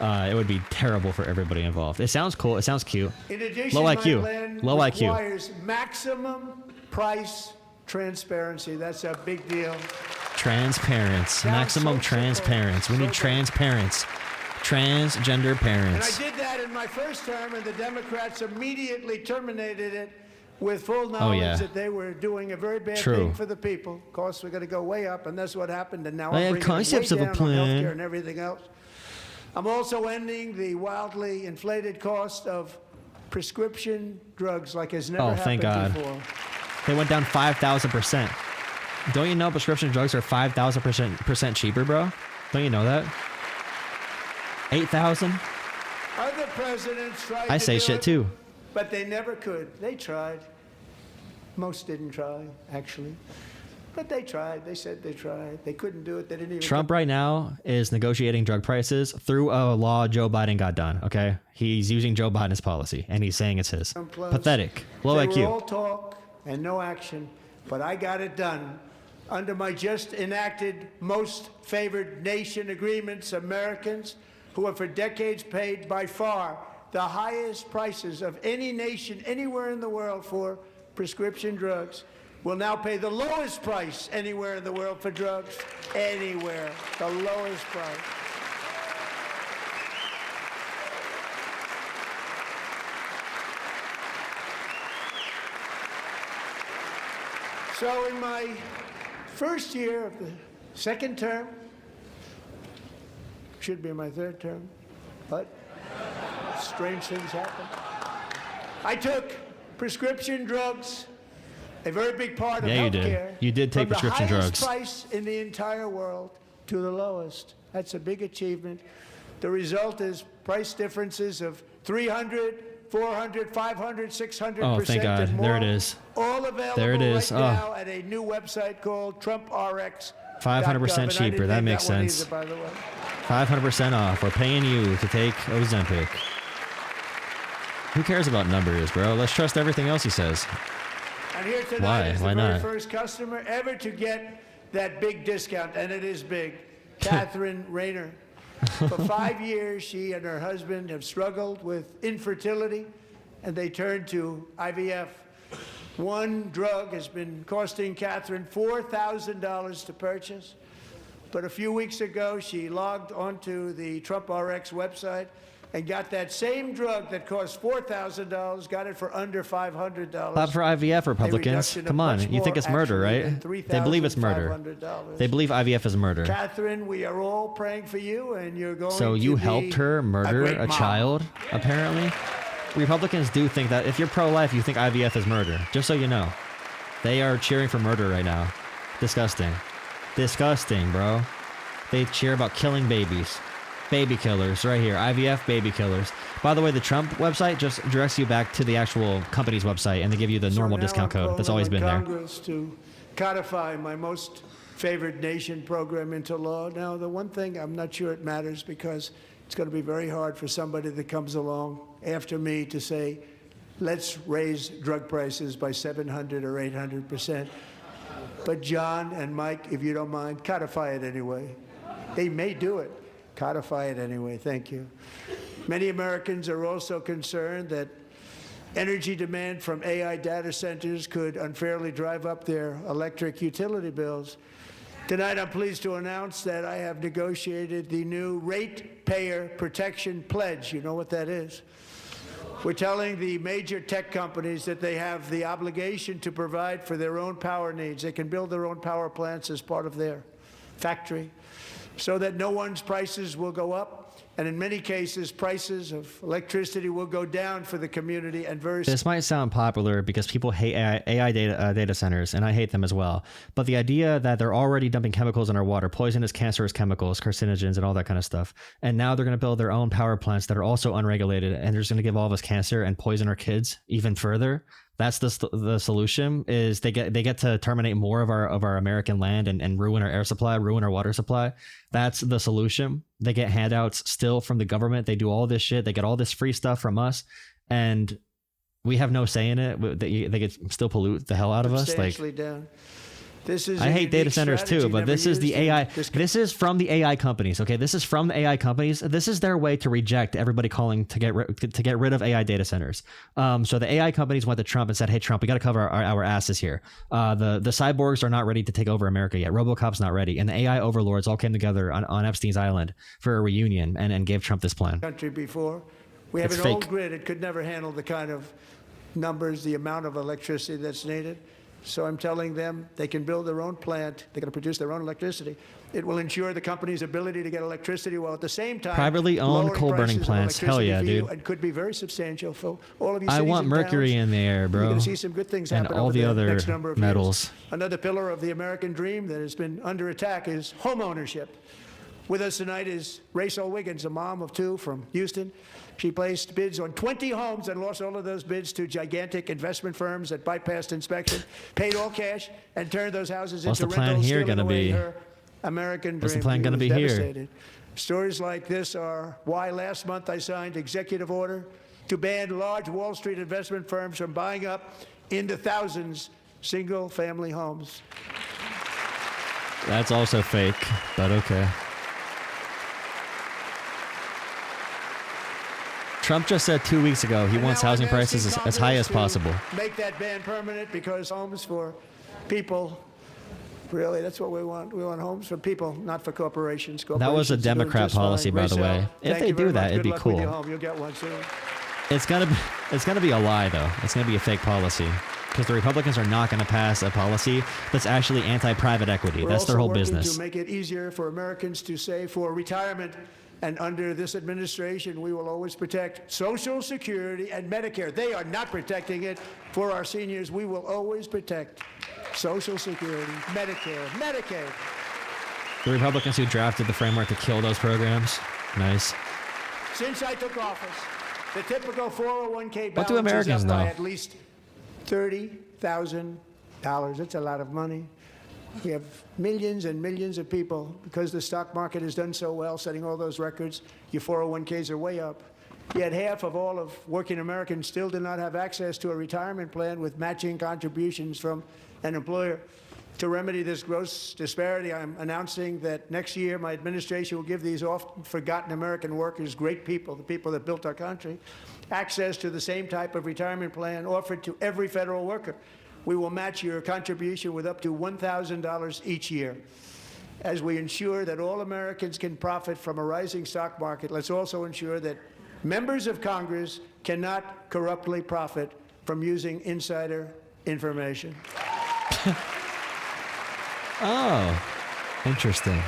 It would be terrible for everybody involved. It sounds cool. It sounds cute. In addition, Low my IQ. plan Low IQ. requires maximum price transparency. That's a big deal. Transparence. Sounds Maximum so simple, transparence. We so need good. transparence. Transgender And I parents. did that in my first term, and the Democrats immediately terminated it with full knowledge Oh, yeah. that they were doing a very bad True. thing for the people. Of course, we're going to go way up, and that's what happened. And now I I'm have bringing it way concepts of a down on plan. healthcare and everything else. I'm also ending the wildly inflated cost of prescription drugs like has never Oh, happened thank God. before. They went down 5,000%. Don't you know prescription drugs are 5,000% cheaper, bro? Don't you know that? 8,000? Other presidents tried I to say do shit it, too. but they never could. They tried. Most didn't try, actually. But they tried. They said they tried. They couldn't do it. They didn't even. Trump right now is negotiating drug prices through a law Joe Biden got done, okay? He's using Joe Biden's policy, and he's saying it's his. come close. Pathetic. Low They IQ. were all talk and no action, but I got it done. Under my just enacted most favored nation agreements, Americans who have for decades paid by far the highest prices of any nation anywhere in the world for prescription drugs will now pay the lowest price anywhere in the world for drugs. Anywhere. The lowest price. So in my first year of the second term, should be my third term, but strange things happen. I took prescription drugs, a very big part of Yeah, you did. healthcare. You did take from prescription the highest drugs. price in the entire world to the lowest. That's a big achievement. The result is price differences of 300, 400, 500, 600%. Oh, thank God. And more, There it is. All available There it is. right Oh. now at a new website called TrumpRx. 500% cheaper. That makes sense. By the way. 500% off. We're paying you to take Ozempic. Who cares about numbers, bro? Let's trust everything else he says. And here tonight Why? is the Why very not? first customer ever to get that big discount, and it is big. Catherine Rayner. For 5 years, she and her husband have struggled with infertility, and they turned to IVF. One drug has been costing Catherine $4,000 to purchase. But a few weeks ago, she logged onto the TrumpRx website and got that same drug that cost $4,000, got it for under $500. Clap for IVF, Republicans. reduction of Come on. much You think more, it's murder, actually, right? than They believe it's murder. $3,500. They believe IVF is murder. Catherine, we are all praying for you, and you're going So to you be helped her murder great a mom. child, apparently? Republicans do think that if you're pro-life, you think IVF is murder. Just so you know. They are cheering for murder right now. Disgusting. Disgusting, bro. They cheer about killing babies. Baby killers, right here. IVF baby killers. By the way, the Trump website just directs you back to the actual company's website, and they give you the normal So now discount I'm code. That's calling always on been there. Congress to codify my most favored nation program into law. Now, the one thing I'm not sure it matters because it's going to be very hard for somebody that comes along after me to say, let's raise drug prices by 700 or 800%. But John and Mike, if you don't mind, codify it anyway. They may do it. Codify it anyway. Thank you. Many Americans are also concerned that energy demand from AI data centers could unfairly drive up their electric utility bills. Tonight, I'm pleased to announce that I have negotiated the new Ratepayer Protection Pledge. You know what that is? We're telling the major tech companies that they have the obligation to provide for their own power needs. They can build their own power plants as part of their factory so that no one's prices will go up. And in many cases, prices of electricity will go down for the community and very This might sound popular because people hate AI data centers, and I hate them as well. But the idea that they're already dumping chemicals in our water, poisonous, cancerous chemicals, carcinogens, and all that kind of stuff, and now they're going to build their own power plants that are also unregulated, and they're just going to give all of us cancer and poison our kids even further. That's the solution. Is they get to terminate more of our American land and ruin our air supply, ruin our water supply. That's the solution. They get handouts still from the government. They do all this shit. They get all this free stuff from us, and we have no say in it. They get still pollute the hell out of us. Like, substantially down. This is I a hate data unique centers too, strategy but never this is the used in AI. this This is from the AI companies. Okay, this is from the AI companies. This is their way to reject everybody calling to get rid of AI data centers. So the AI companies went to Trump and said, "Hey, Trump, we got to cover our asses here. The cyborgs are not ready to take over America yet. RoboCop's not ready." And the AI overlords all came together on Epstein's Island for a reunion and gave Trump this plan. country before. We have It's an fake. old grid. It could never handle the kind of numbers, the amount of electricity that's needed. So I'm telling them they can build their own plant. They're going to produce their own electricity. It will ensure the company's ability to get electricity while at the same time Privately owned lowering coal-burning prices of plants. Hell electricity yeah, for you. dude. It could be very substantial for all of you. I cities want and mercury towns. in the air, bro. You're going to see some good things And happen all over the the other next number of metals. years. Another pillar of the American dream that has been under attack is home ownership. With us tonight is Rachel Wiggins, a mom of two from Houston. She placed bids on 20 homes and lost all of those bids to gigantic investment firms that bypassed inspection, paid all cash, and turned those houses What's into the plan rentals, here stealing gonna away be? her American What's the dream. plan She gonna was be here? devastated. Stories like this are why last month I signed executive order to ban large Wall Street investment firms from buying up in the thousands single-family homes. That's also fake, but okay. Trump just said 2 weeks ago he And wants now housing I'm asking prices as high as Congress to possible. Make that ban permanent because homes for people, really, that's what we want. We want homes for people, not for corporations. That was a Corporations are doing Democrat just fine. policy, by the Rachel, way. If thank they you very do that, much. it'd Good be luck with your cool. home. You'll get one soon. It's gonna be a lie though. It's gonna be a fake policy because the Republicans are not gonna pass a policy that's actually anti-private equity. We're That's their also whole working business. to make it easier for Americans to save for retirement. And under this administration, we will always protect Social Security and Medicare. They are not protecting it for our seniors. We will always protect Social Security, Medicare, Medicaid. The Republicans who drafted the framework to kill those programs. Nice. Since I took office, the typical 401k What do balance Americans is up by know? at least $30,000. That's a lot of money. We have millions and millions of people, because the stock market has done so well, setting all those records, your 401ks are way up. Yet half of all of working Americans still do not have access to a retirement plan with matching contributions from an employer. To remedy this gross disparity, I'm announcing that next year my administration will give these often forgotten American workers, great people, the people that built our country, access to the same type of retirement plan offered to every federal worker. We will match your contribution with up to $1,000 each year. As we ensure that all Americans can profit from a rising stock market, let's also ensure that members of Congress cannot corruptly profit from using insider information. Oh, interesting.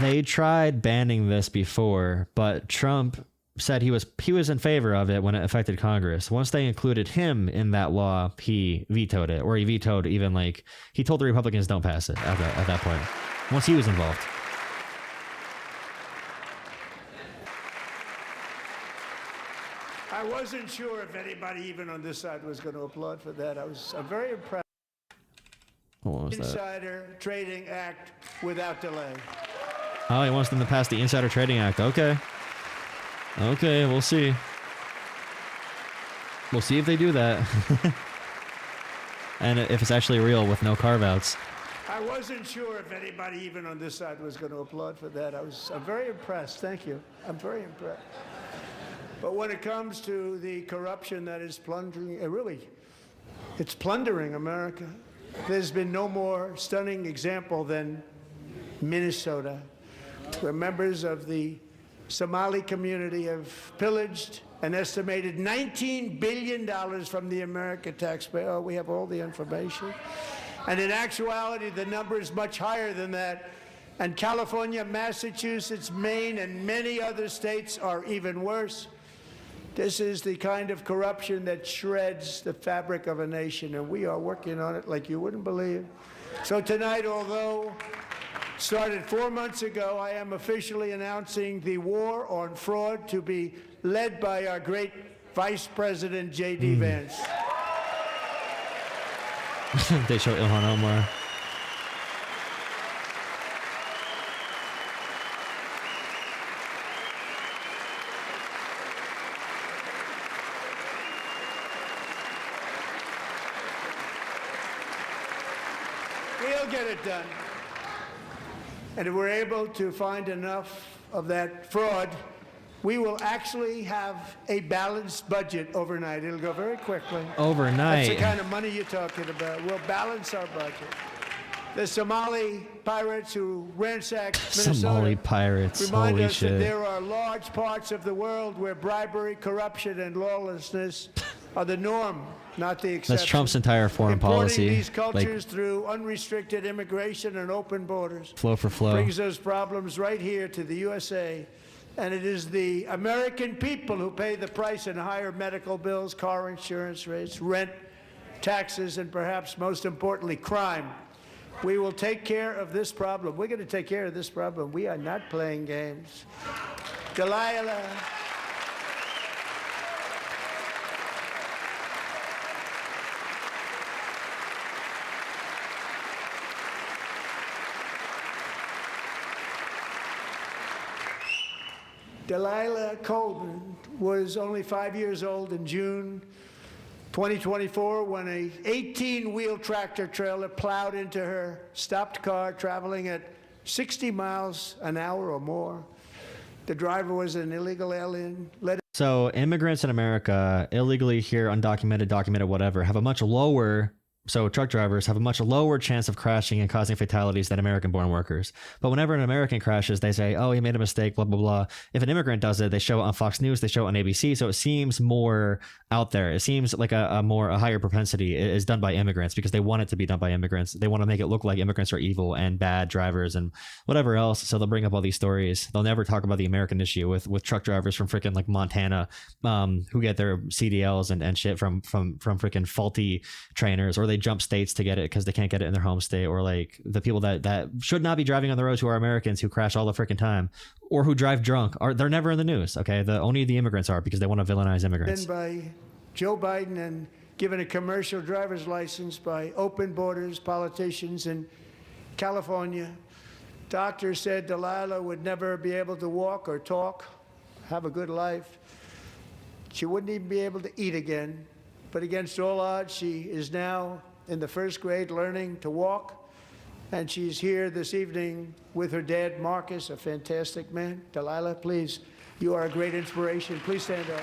They tried banning this before, but Trump said he was in favor of it when it affected Congress. Once they included him in that law, he vetoed it, or he vetoed even he told the Republicans don't pass it at that point. Once he was involved. I wasn't sure if anybody even on this side was going to applaud for that. I'm very impressed. What was that? Insider Trading Act without delay. Oh, he wants them to pass the Insider Trading Act. Okay. Okay, we'll see. We'll see if they do that. And if it's actually real with no carve-outs. I wasn't sure if anybody even on this side was going to applaud for that. I'm very impressed. Thank you. I'm very impressed. But when it comes to the corruption that is plundering, it's plundering America. There's been no more stunning example than Minnesota, where members of the Somali community have pillaged an estimated $19 billion from the American taxpayer. Oh, we have all the information. And in actuality, the number is much higher than that. And California, Massachusetts, Maine, and many other states are even worse. This is the kind of corruption that shreds the fabric of a nation, and we are working on it like you wouldn't believe. So tonight, although started 4 months ago, I am officially announcing the war on fraud to be led by our great Vice President J.D. Vance. They show Ilhan Omar. will get it done. And if we're able to find enough of that fraud, we will actually have a balanced budget overnight. It'll go very quickly. Overnight. That's the kind of money you're talking about. We'll balance our budget. The Somali pirates who ransacked Minnesota Somali pirates. remind Holy us shit. that there are large parts of the world where bribery, corruption, and lawlessness are the norm, not the exception. That's Trump's entire foreign Importing policy. these Like, cultures through unrestricted immigration and open borders flow for flow. brings those problems right here to the USA. And it is the American people who pay the price in higher medical bills, car insurance rates, rent, taxes, and perhaps most importantly, crime. We will take care of this problem. We're going to take care of this problem. We are not playing games. Delilah. Delilah Coleman was only 5 years old in June 2024 when a 18-wheel tractor trailer plowed into her stopped car traveling at 60 miles an hour or more. The driver was an illegal alien. So immigrants in America, illegally here, undocumented, documented, whatever, have a much lower. So truck drivers have a much lower chance of crashing and causing fatalities than American-born workers. But whenever an American crashes, they say, "Oh, he made a mistake," blah blah blah. If an immigrant does it, they show it on Fox News, they show it on ABC. So it seems more out there. It seems like a higher propensity is done by immigrants because they want it to be done by immigrants. They want to make it look like immigrants are evil and bad drivers and whatever else. So they'll bring up all these stories. They'll never talk about the American issue with truck drivers from freaking like Montana, who get their CDLs and shit from freaking faulty trainers, or they jump states to get it because they can't get it in their home state, or like the people that should not be driving on the roads who are Americans who crash all the freaking time, or who drive drunk. They're never in the news. Okay, only the immigrants are because they want to villainize immigrants. By Joe Biden and given a commercial driver's license by open borders politicians in California. Doctors said Delilah would never be able to walk or talk, have a good life. She wouldn't even be able to eat again. But against all odds, she is now in the first grade learning to walk. And she's here this evening with her dad, Marcus, a fantastic man. Delilah, please, you are a great inspiration. Please stand up.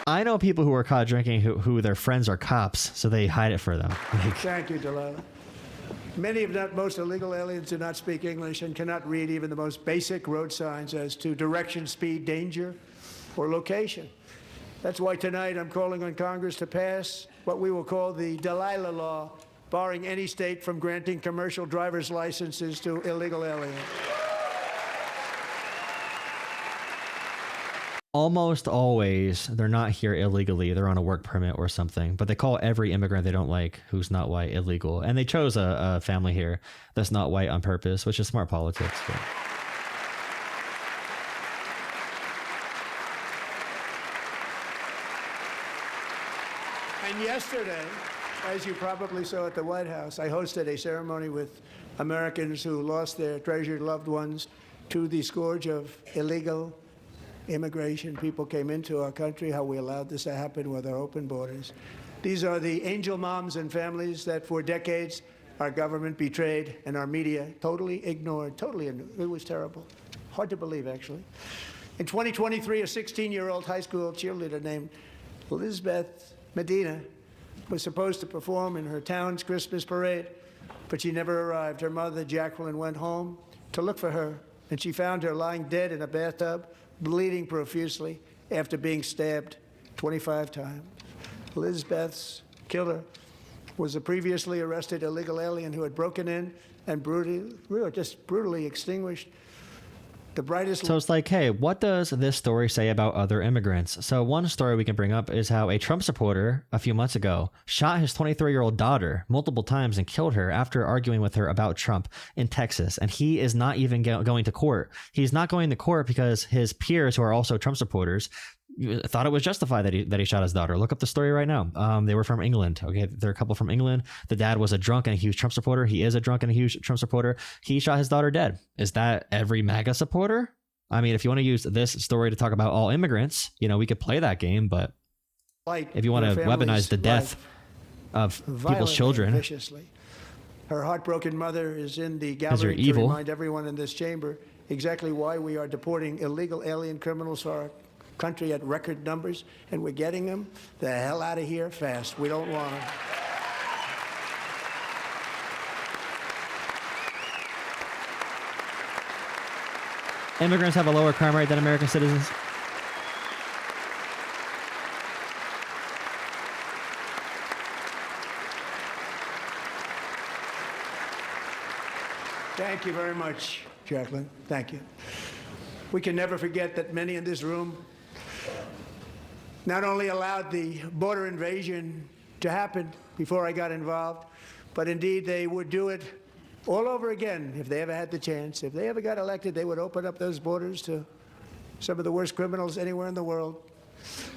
I know people who are caught drinking who their friends are cops, so they hide it for them. Like, Thank you, Delilah. Many, if not most, illegal aliens do not speak English and cannot read even the most basic road signs as to direction, speed, danger, or location. That's why tonight I'm calling on Congress to pass what we will call the Delilah Law, barring any state from granting commercial driver's licenses to illegal aliens. almost always they're not here illegally. They're on a work permit or something, but they call every immigrant they don't like who's not white illegal. And they chose a family here that's not white on purpose, which is smart politics. But. And yesterday, as you probably saw at the White House, I hosted a ceremony with Americans who lost their treasured loved ones to the scourge of illegal immigration. People came into our country, how we allowed this to happen with our open borders. These are the angel moms and families that for decades our government betrayed and our media totally ignored. It was terrible. Hard to believe, actually. In 2023, a 16-year-old high school cheerleader named Elizabeth Medina was supposed to perform in her town's Christmas parade, but she never arrived. Her mother, Jacqueline, went home to look for her, and she found her lying dead in a bathtub, bleeding profusely after being stabbed 25 times. Elizabeth's killer was a previously arrested illegal alien who had broken in and brutally extinguished the brightest. So it's like, hey, what does this story say about other immigrants? So one story we can bring up is how a Trump supporter a few months ago shot his 23-year-old daughter multiple times and killed her after arguing with her about Trump in Texas. And he is not even going to court. He's not going to court because his peers, who are also Trump supporters, thought it was justified that he shot his daughter. Look up the story right now. They were from England. Okay, they're a couple from England. The dad was a drunk and a huge Trump supporter. He is a drunk and a huge Trump supporter. He shot his daughter dead. Is that every MAGA supporter? I mean, if you want to use this story to talk about all immigrants, we could play that game. But if you want to weaponize the death of people's children, viciously. Her heartbroken mother is in the gallery you're to evil. remind everyone in this chamber exactly why we are deporting illegal alien criminals to our country at record numbers, and we're getting them the hell out of here fast. We don't want them. immigrants have a lower crime rate than American citizens. Thank you very much, Jacqueline. Thank you. We can never forget that many in this room not only allowed the border invasion to happen before I got involved, but indeed they would do it all over again if they ever had the chance. If they ever got elected, they would open up those borders to some of the worst criminals anywhere in the world.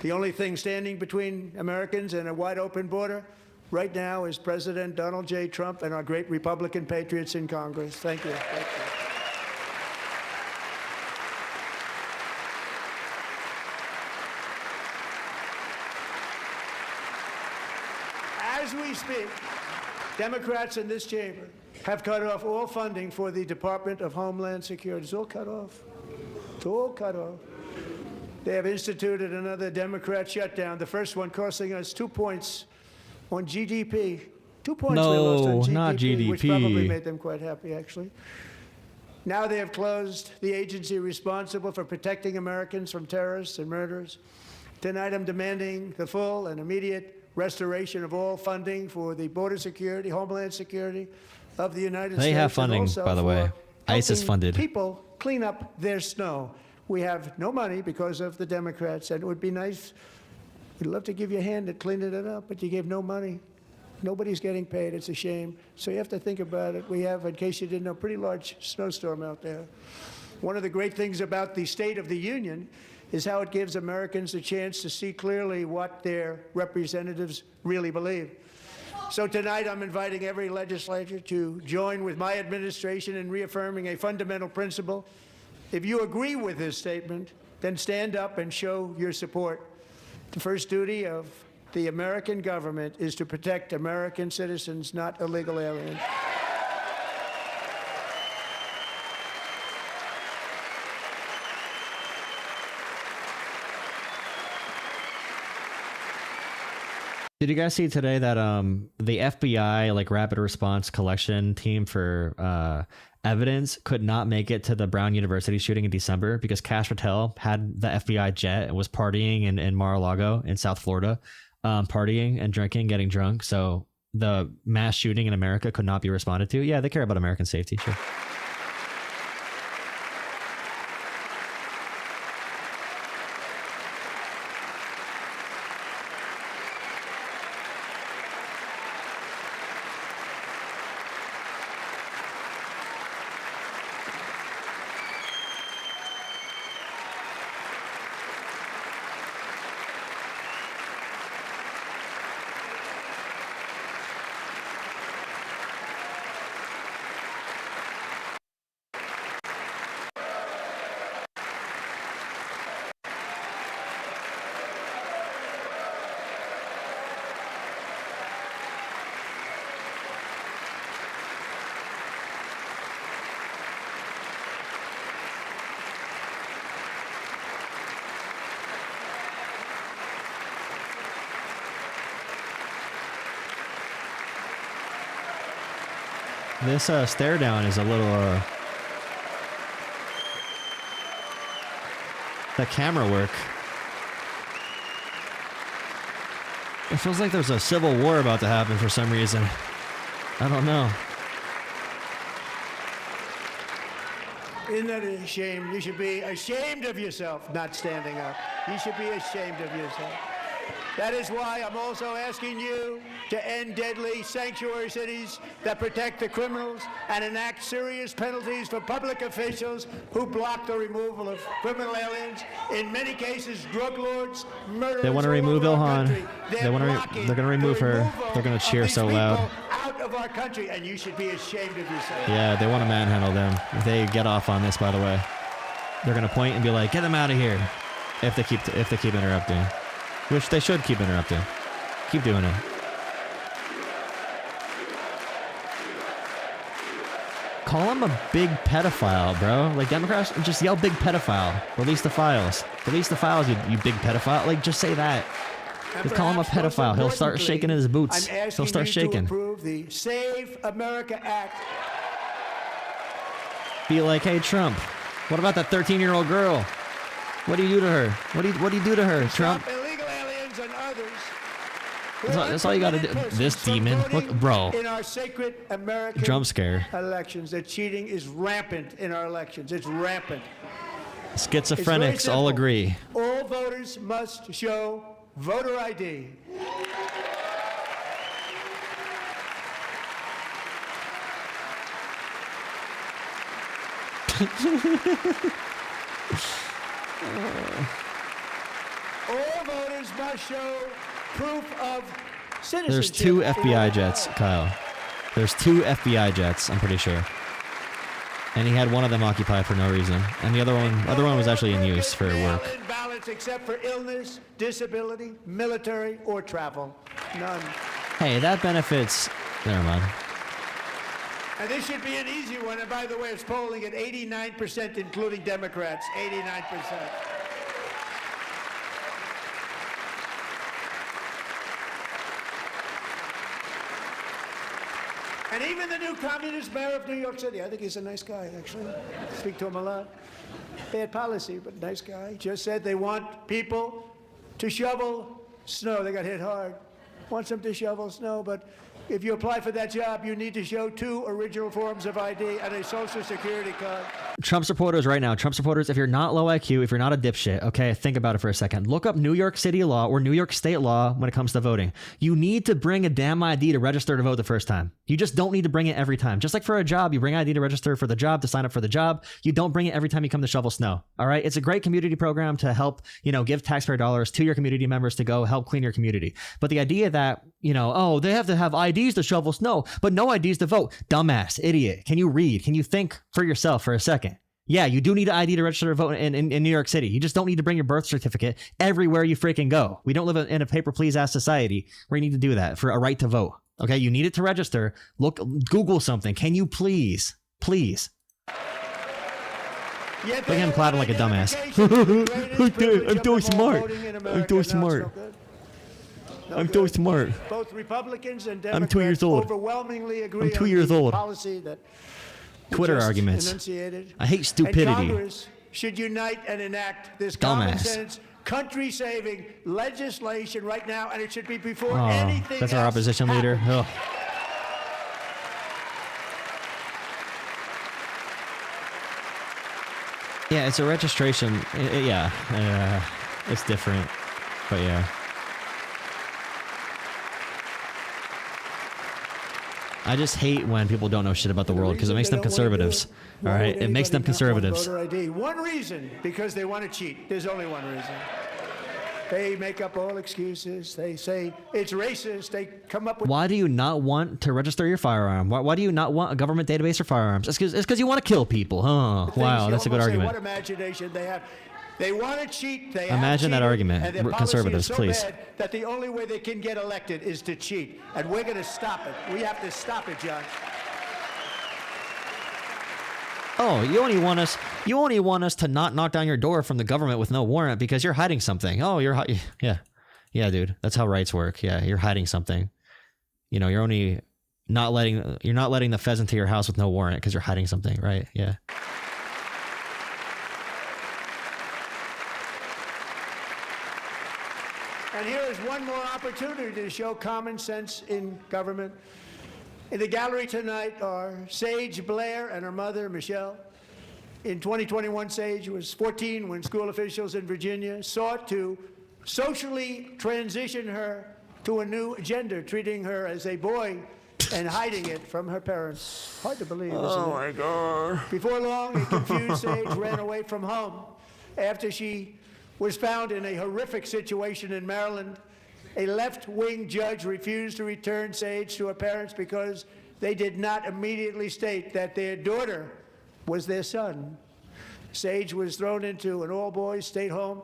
The only thing standing between Americans and a wide open border right now is President Donald J. Trump and our great Republican patriots in Congress. Thank you. Thank you. As we speak, Democrats in this chamber have cut off all funding for the Department of Homeland Security. It's all cut off. It's all cut off. They have instituted another Democrat shutdown, the first one costing us 2 points on GDP. 2 points they lost on GDP, not GDP. which probably made them quite happy, actually. Now they have closed the agency responsible for protecting Americans from terrorists and murderers. Tonight I'm demanding the full and immediate restoration of all funding for the border security, homeland security of the United States. They have funding, and also by the way. for ISIS helping funded. people clean up their snow. We have no money because of the Democrats, and it would be nice. We'd love to give you a hand at cleaning it up, but you gave no money. Nobody's getting paid. It's a shame. So you have to think about it. We have, in case you didn't know, a pretty large snowstorm out there. One of the great things about the State of the Union is how it gives Americans a chance to see clearly what their representatives really believe. So tonight I'm inviting every legislator to join with my administration in reaffirming a fundamental principle. If you agree with this statement, then stand up and show your support. The first duty of the American government is to protect American citizens, not illegal aliens. Did you guys see today that the FBI rapid response collection team for evidence could not make it to the Brown University shooting in December because Kash Patel had the FBI jet and was partying in Mar-a-Lago in South Florida, partying and drinking, getting drunk. So the mass shooting in America could not be responded to. Yeah, they care about American safety, sure. This stare down is a little the camera work. It feels like there's a civil war about to happen for some reason. I don't know. Isn't that a shame? You should be ashamed of yourself not standing up. You should be ashamed of yourself. That is why I'm also asking you to end deadly sanctuary cities that protect the criminals and enact serious penalties for public officials who block the removal of criminal aliens. In many cases, drug lords, murderers. They want to all remove over our Ilhan. country. They're going to remove her. removal They're going to of cheer these so people loud. Out of our country, and you should be ashamed of yourself. Yeah, they want to manhandle them. If they get off on this, by the way, they're going to point and be like, "Get them out of here!" If they keep interrupting, which they should keep interrupting. Keep doing it. Call him a big pedophile, bro. Like, Democrats, just yell big pedophile. Release the files. Release the files, you big pedophile. Like, just say that. Just call him a Perhaps most pedophile. He'll start importantly, shaking in his boots. I'm asking He'll start you shaking. to approve the Save America Act. Be like, hey, Trump, what about that 13-year-old girl? What do you do to her? What do you do to her, Trump? Stop illegal aliens and others. That's all you gotta do. This demon. Look, bro. In our sacred American Jump scare. elections, that cheating is rampant in our elections. It's rampant. It's very Schizophrenics all simple. agree. All voters must show voter ID. All voters must show proof of citizenship. There's two in FBI order- jets, Kyle. There's two FBI jets, I'm pretty sure. And he had one of them occupied for no reason. And the other one was actually in use for work. Mail-in ballots except for illness, disability, military, or travel. None. Hey, that benefits. Never mind. And this should be an easy one. And by the way, it's polling at 89%, including Democrats. 89%. And even the new communist mayor of New York City, I think he's a nice guy, actually. Speak to him a lot. Bad policy, but nice guy. Just said they want people to shovel snow. They got hit hard. Wants them to shovel snow, but if you apply for that job, you need to show 2 original forms of ID and a social security card. Trump supporters right now, Trump supporters, if you're not low IQ, if you're not a dipshit, okay, think about it for a second. Look up New York City law or New York State law when it comes to voting. You need to bring a damn ID to register to vote the first time. You just don't need to bring it every time. Just like for a job, you bring ID to register for the job, to sign up for the job. You don't bring it every time you come to shovel snow. All right. It's a great community program to help, give taxpayer dollars to your community members to go help clean your community. But the idea that, oh, they have to have IDs to shovel snow, but no IDs to vote. Dumbass, idiot. Can you read? Can you think for yourself for a second? Yeah, you do need an ID to register to vote in New York City. You just don't need to bring your birth certificate everywhere you freaking go. We don't live in a paper please ass society where you need to do that for a right to vote. Okay, you need it to register. Google something. Can you please? Look at him clapping like a dumbass. I'm so smart. I'm so smart. I'm so smart. Both Republicans and Democrats I'm 2 years old. overwhelmingly agree I'm 2 on years the old. policy that we Twitter just arguments. enunciated. I hate And stupidity. Congress should unite and enact this common Dumbass. sense, country-saving legislation right now, and it should be before Oh, anything that's our else opposition leader. happens. Ugh. Yeah, it's a registration. It's different, but yeah. I just hate when people don't know shit about the world because it makes them conservatives. All right, it makes them conservatives. Voter ID. One reason, because they want to cheat. There's only one reason. They make up all excuses. They say it's racist. They come up with. Why do you not want to register your firearm? Why do you not want a government database for firearms? It's because you want to kill people. Huh? things Wow, you that's a good almost say, argument. What imagination they have. They want to cheat. They have Imagine that cheated, argument. and their policy Conservatives, is so please. bad that the only way they can get elected is to cheat, and we're going to stop it. We have to stop it, John. Oh, you only want us to not knock down your door from the government with no warrant because you're hiding something. Oh, yeah, dude. That's how rights work. Yeah, you're hiding something. You're not letting the feds into your house with no warrant because you're hiding something, right? Yeah. And here is one more opportunity to show common sense in government. In the gallery tonight are Sage Blair and her mother, Michelle. In 2021, Sage was 14 when school officials in Virginia sought to socially transition her to a new gender, treating her as a boy and hiding it from her parents. Hard to believe, isn't it? Oh, my God. Before long, a confused Sage ran away from home after she was found in a horrific situation in Maryland. A left-wing judge refused to return Sage to her parents because they did not immediately state that their daughter was their son. Sage was thrown into an all-boys state home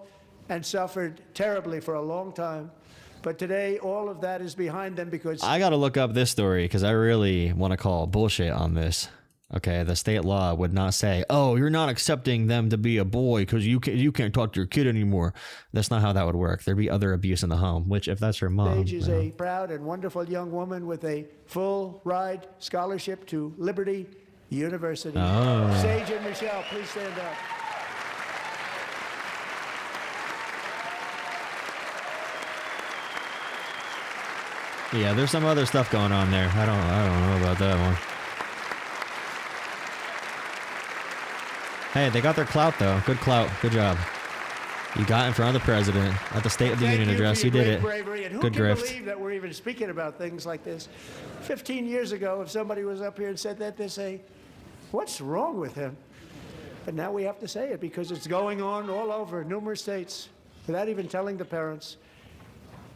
and suffered terribly for a long time. But today, all of that is behind them because... I gotta look up this story because I really want to call bullshit on this. Okay, the state law would not say, oh, you're not accepting them to be a boy because you can't talk to your kid anymore. That's not how that would work. There'd be other abuse in the home, which if that's her mom... Sage is a proud and wonderful young woman with a full-ride scholarship to Liberty University. Oh. Sage and Michelle, please stand up. Yeah, there's some other stuff going on there. I don't know about that one. Hey, they got their clout though. Good clout. Good job. You got in front of the president at the State of the Thank Union you address. for You your did it. great bravery. And who Good can grift. believe that we're even speaking about things like this? 15 years ago, if somebody was up here and said that, they'd say, what's wrong with him? But now we have to say it because it's going on all over numerous states without even telling the parents.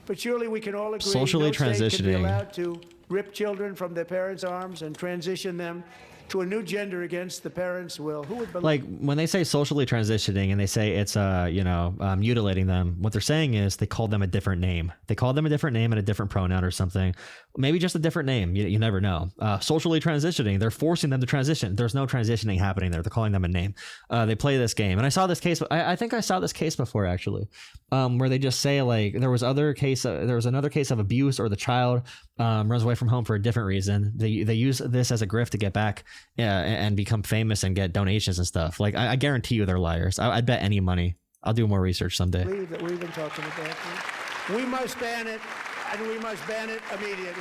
But surely we can all agree Socially no state can be transitioning. allowed to rip children from their parents' arms and transition them to a new gender against the parents' will. Who would believe? Like when they say socially transitioning and they say it's mutilating them, what they're saying is they call them a different name. They call them a different name and a different pronoun or something. Maybe just a different name. You never know. Socially transitioning, they're forcing them to transition. There's no transitioning happening there. They're calling them a name. They play this game. And I saw this case. I think I saw this case before actually, where they just say like there was another case of abuse or the child runs away from home for a different reason. They use this as a grift to get back and become famous and get donations and stuff. Like I guarantee you they're liars. I'd bet any money. I'll do more research someday. Believe that we're even talking about this. We must ban it, and we must ban it immediately.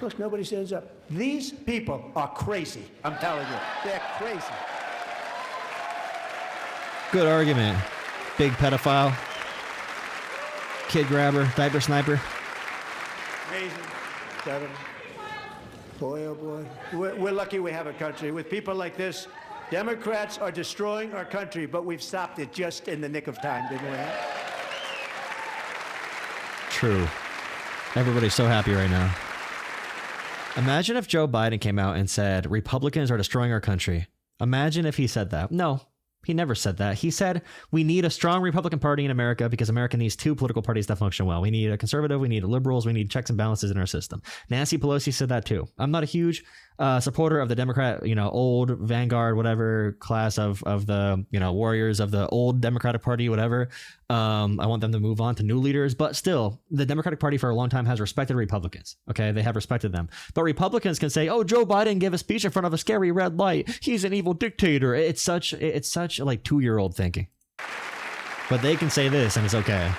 Look, nobody stands up. These people are crazy. I'm telling you, they're crazy. Good argument. Big pedophile. Kid grabber. Diaper sniper. Amazing. Kevin. Boy, oh boy. We're lucky we have a country. With people like this, Democrats are destroying our country, but we've stopped it just in the nick of time, didn't we? True. Everybody's so happy right now. Imagine if Joe Biden came out and said, Republicans are destroying our country. Imagine if he said that. No, he never said that. He said, we need a strong Republican Party in America because America needs two political parties that function well. We need a conservative, we need liberals, we need checks and balances in our system. Nancy Pelosi said that too. I'm not a huge supporter of the Democrat, old vanguard, whatever class of the, warriors of the old Democratic Party, whatever. I want them to move on to new leaders, but still the Democratic Party for a long time has respected Republicans. Okay. They have respected them, but Republicans can say, oh, Joe Biden gave a speech in front of a scary red light. He's an evil dictator. It's such like 2-year-old thinking, but they can say this and it's okay.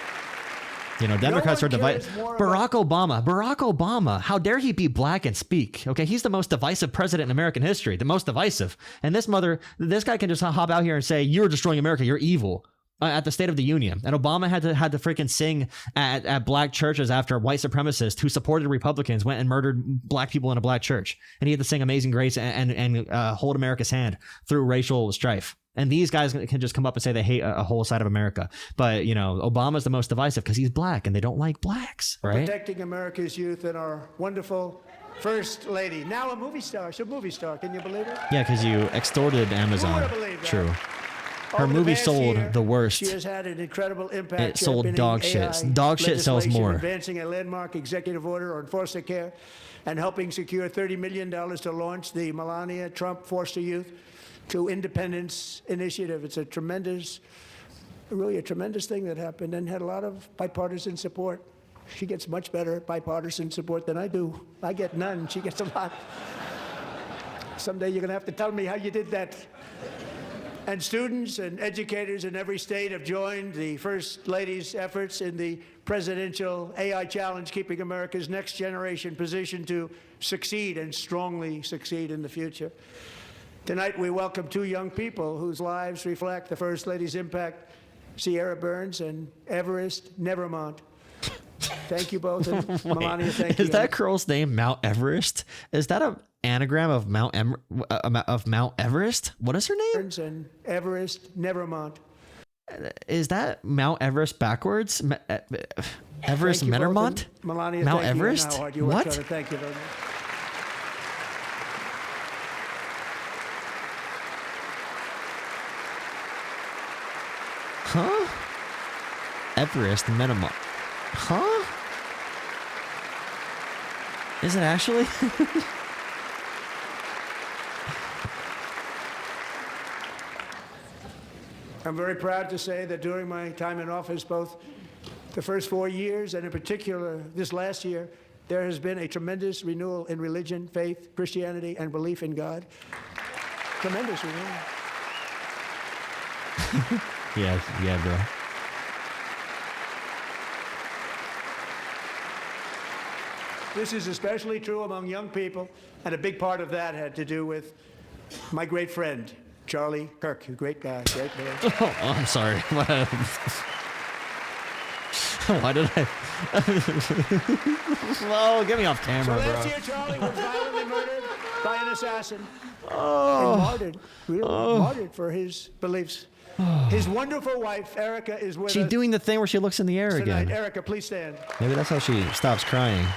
Democrats are divided. Barack Obama, how dare he be black and speak? Okay, he's the most divisive president in American history, the most divisive. And this guy can just hop out here and say, you're destroying America, you're evil. At the State of the Union. And Obama had to freaking sing at black churches after white supremacists who supported Republicans went and murdered black people in a black church. And he had to sing Amazing Grace and hold America's hand through racial strife. And these guys can just come up and say they hate a whole side of America. But, Obama's the most divisive because he's black and they don't like blacks, right? Protecting America's youth and our wonderful First Lady. Now a movie star. She's a movie star. Can you believe it? Yeah, because you extorted Amazon. Who would have believed that? True. Her Over the movie past sold year, the worst. She has had an incredible impact. It sold championing dog shit. AI Dog shit sells legislation, more. Advancing a landmark executive order on foster care and helping secure $30 million to launch the Melania Trump Foster Youth to Independence Initiative. It's really a tremendous thing that happened and had a lot of bipartisan support. She gets much better bipartisan support than I do. I get none. She gets a lot. Someday you're going to have to tell me how you did that. And students and educators in every state have joined the First Lady's efforts in the presidential AI challenge, keeping America's next generation positioned to succeed and strongly succeed in the future. Tonight, we welcome two young people whose lives reflect the First Lady's impact, Sierra Burns and Everest Nevermont. Thank you both, and Melania, thank you. Is that girl's name Mount Everest? Is that an anagram of Mount Everest? What is her name? Burns and Everest Nevermont. Is that Mount Everest backwards? Everest Thank you both, Mennermont? and Melania, Mount thank you, and Everest? how hard you worked What? on it. Thank you very much. Huh? Everest Mennermont. Huh? Is it actually? I'm very proud to say that during my time in office, both the first 4 years and in particular this last year, there has been a tremendous renewal in religion, faith, Christianity, and belief in God. Tremendous renewal. Yeah, bro. This is especially true among young people, and a big part of that had to do with my great friend, Charlie Kirk, a great guy, great man. Oh, I'm sorry. Why did I? Whoa, get me off So camera, last bro. year, Charlie was violently murdered by an assassin and martyred, really martyred for his beliefs. His wonderful wife, Erica, is with She's us doing the thing where she looks in the air tonight. again. Erica, please stand. Maybe that's how she stops crying.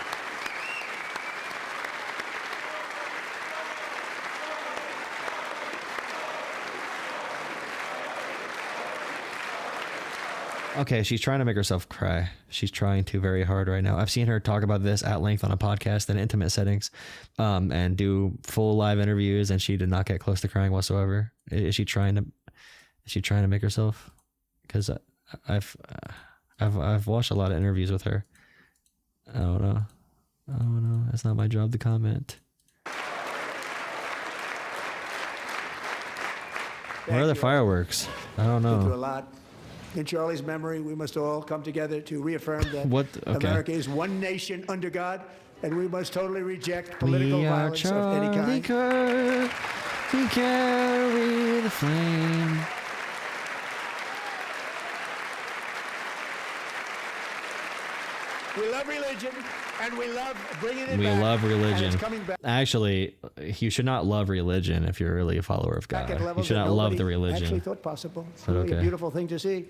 Okay, she's trying to make herself cry. She's trying to very hard right now. I've seen her talk about this at length on a podcast in intimate settings, and do full live interviews, and she did not get close to crying whatsoever. Is she trying to make herself? Because I've watched a lot of interviews with her. I don't know. It's not my job to comment. Where are the fireworks? I don't Been through a know. lot. In Charlie's memory, we must all come together to reaffirm that What? Okay. America is one nation under God, and we must totally reject political We are violence of any Charlie kind. Kirk. We carry the flame. We love religion, and we love bringing it We back. love And religion. it's coming back Actually, you should not love religion if you're really a follower of God. at You levels should that not love nobody the actually religion. thought possible. It's But really a okay. beautiful thing to see.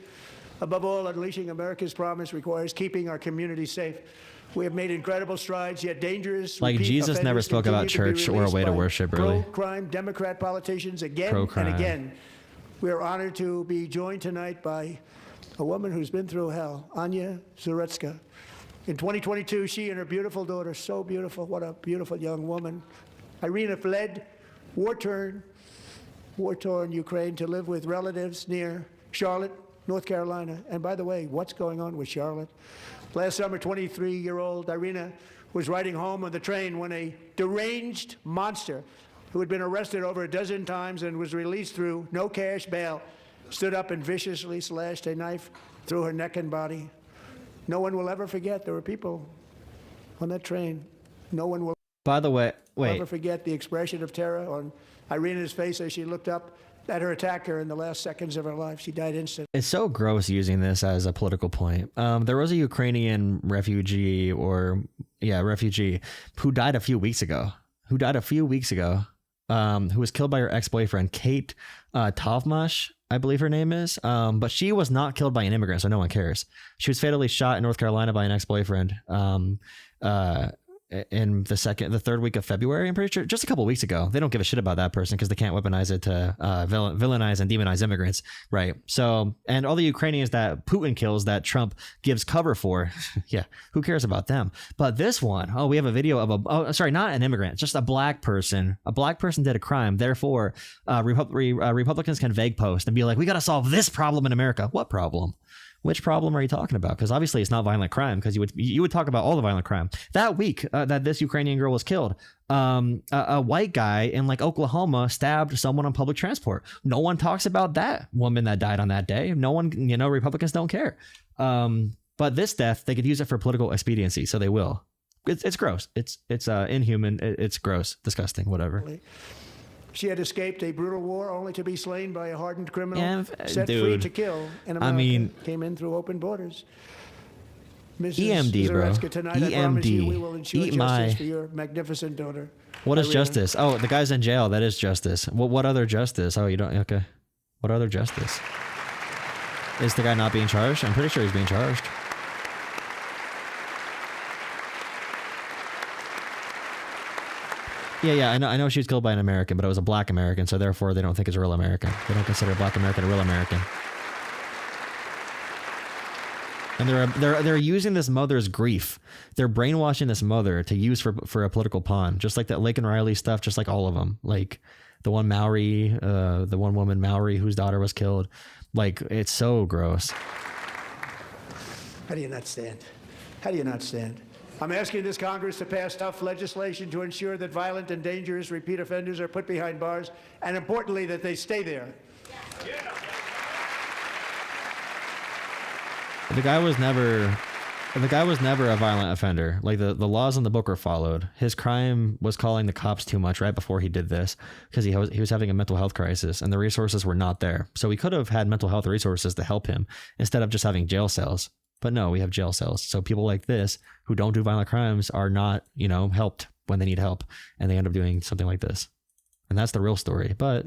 Above all, unleashing America's promise requires keeping our communities safe. We have made incredible strides, yet dangerous. Like, repeat Jesus never offenders spoke about continue to be church or a released way to by worship, really. Pro-crime Democrat politicians again Pro-crime. and again. We are honored to be joined tonight by a woman who's been through hell, Anya Zaretska. In 2022, she and her beautiful daughter, so beautiful, what a beautiful young woman, Irina, fled war-torn Ukraine to live with relatives near Charlotte, North Carolina. And by the way, what's going on with Charlotte? Last summer, 23-year-old Irina was riding home on the train when a deranged monster who had been arrested over a dozen times and was released through no cash bail stood up and viciously slashed a knife through her neck and body. No one will ever forget there were people on that train. No one will By the way, wait. never forget the expression of terror on Irina's face as she looked up at her attacker in the last seconds of her life. She died instantly. It's so gross using this as a political point. There was a Ukrainian refugee who died a few weeks ago. Who was killed by her ex-boyfriend, Kate Tovmash, I believe her name is. But she was not killed by an immigrant, so no one cares. She was fatally shot in North Carolina by an ex-boyfriend. In the third week of February, I'm pretty sure, just a couple weeks ago. They don't give a shit about that person because they can't weaponize it to villainize and demonize immigrants, right? So, and all the Ukrainians that Putin kills that Trump gives cover for, yeah, who cares about them? But this one, we have a video of not an immigrant, just a black person. A black person did a crime. Therefore, Republicans can vague post and be like, we got to solve this problem in America. What problem? Which problem are you talking about? Because obviously it's not violent crime, because you would talk about all the violent crime. That week that this Ukrainian girl was killed, a white guy in like Oklahoma stabbed someone on public transport. No one talks about that woman that died on that day. No one, Republicans don't care. But this death, they could use it for political expediency, so they will. It's gross. It's inhuman. It's gross, disgusting, whatever. She had escaped a brutal war only to be slain by a hardened criminal set free dude. to kill in America. I mean, came in through open borders. Mrs. EMD, bro. Zaretsky, tonight I promise you we will EMD. ensure Eat justice my. for your magnificent daughter. What is Irina. justice? Oh, the guy's in jail. That is justice. What other justice? Oh, you don't. Okay. What other justice? Is the guy not being charged? I'm pretty sure he's being charged. Yeah, I know she was killed by an American, but it was a black American, so therefore they don't think it's a real American. They don't consider a black American a real American. And they're using this mother's grief. They're brainwashing this mother to use for a political pawn, just like that Laken Riley stuff, just like all of them. Like the one Maori, the one woman Maori whose daughter was killed. Like, it's so gross. How do you not stand? How do you not stand? I'm asking this Congress to pass tough legislation to ensure that violent and dangerous repeat offenders are put behind bars, and importantly, that they stay there. The guy was never a violent offender. Like the laws in the book were followed. His crime was calling the cops too much right before he did this, because he was having a mental health crisis and the resources were not there. So we could have had mental health resources to help him instead of just having jail cells. But no, we have jail cells. So people like this who don't do violent crimes are not, helped when they need help, and they end up doing something like this. And that's the real story. But,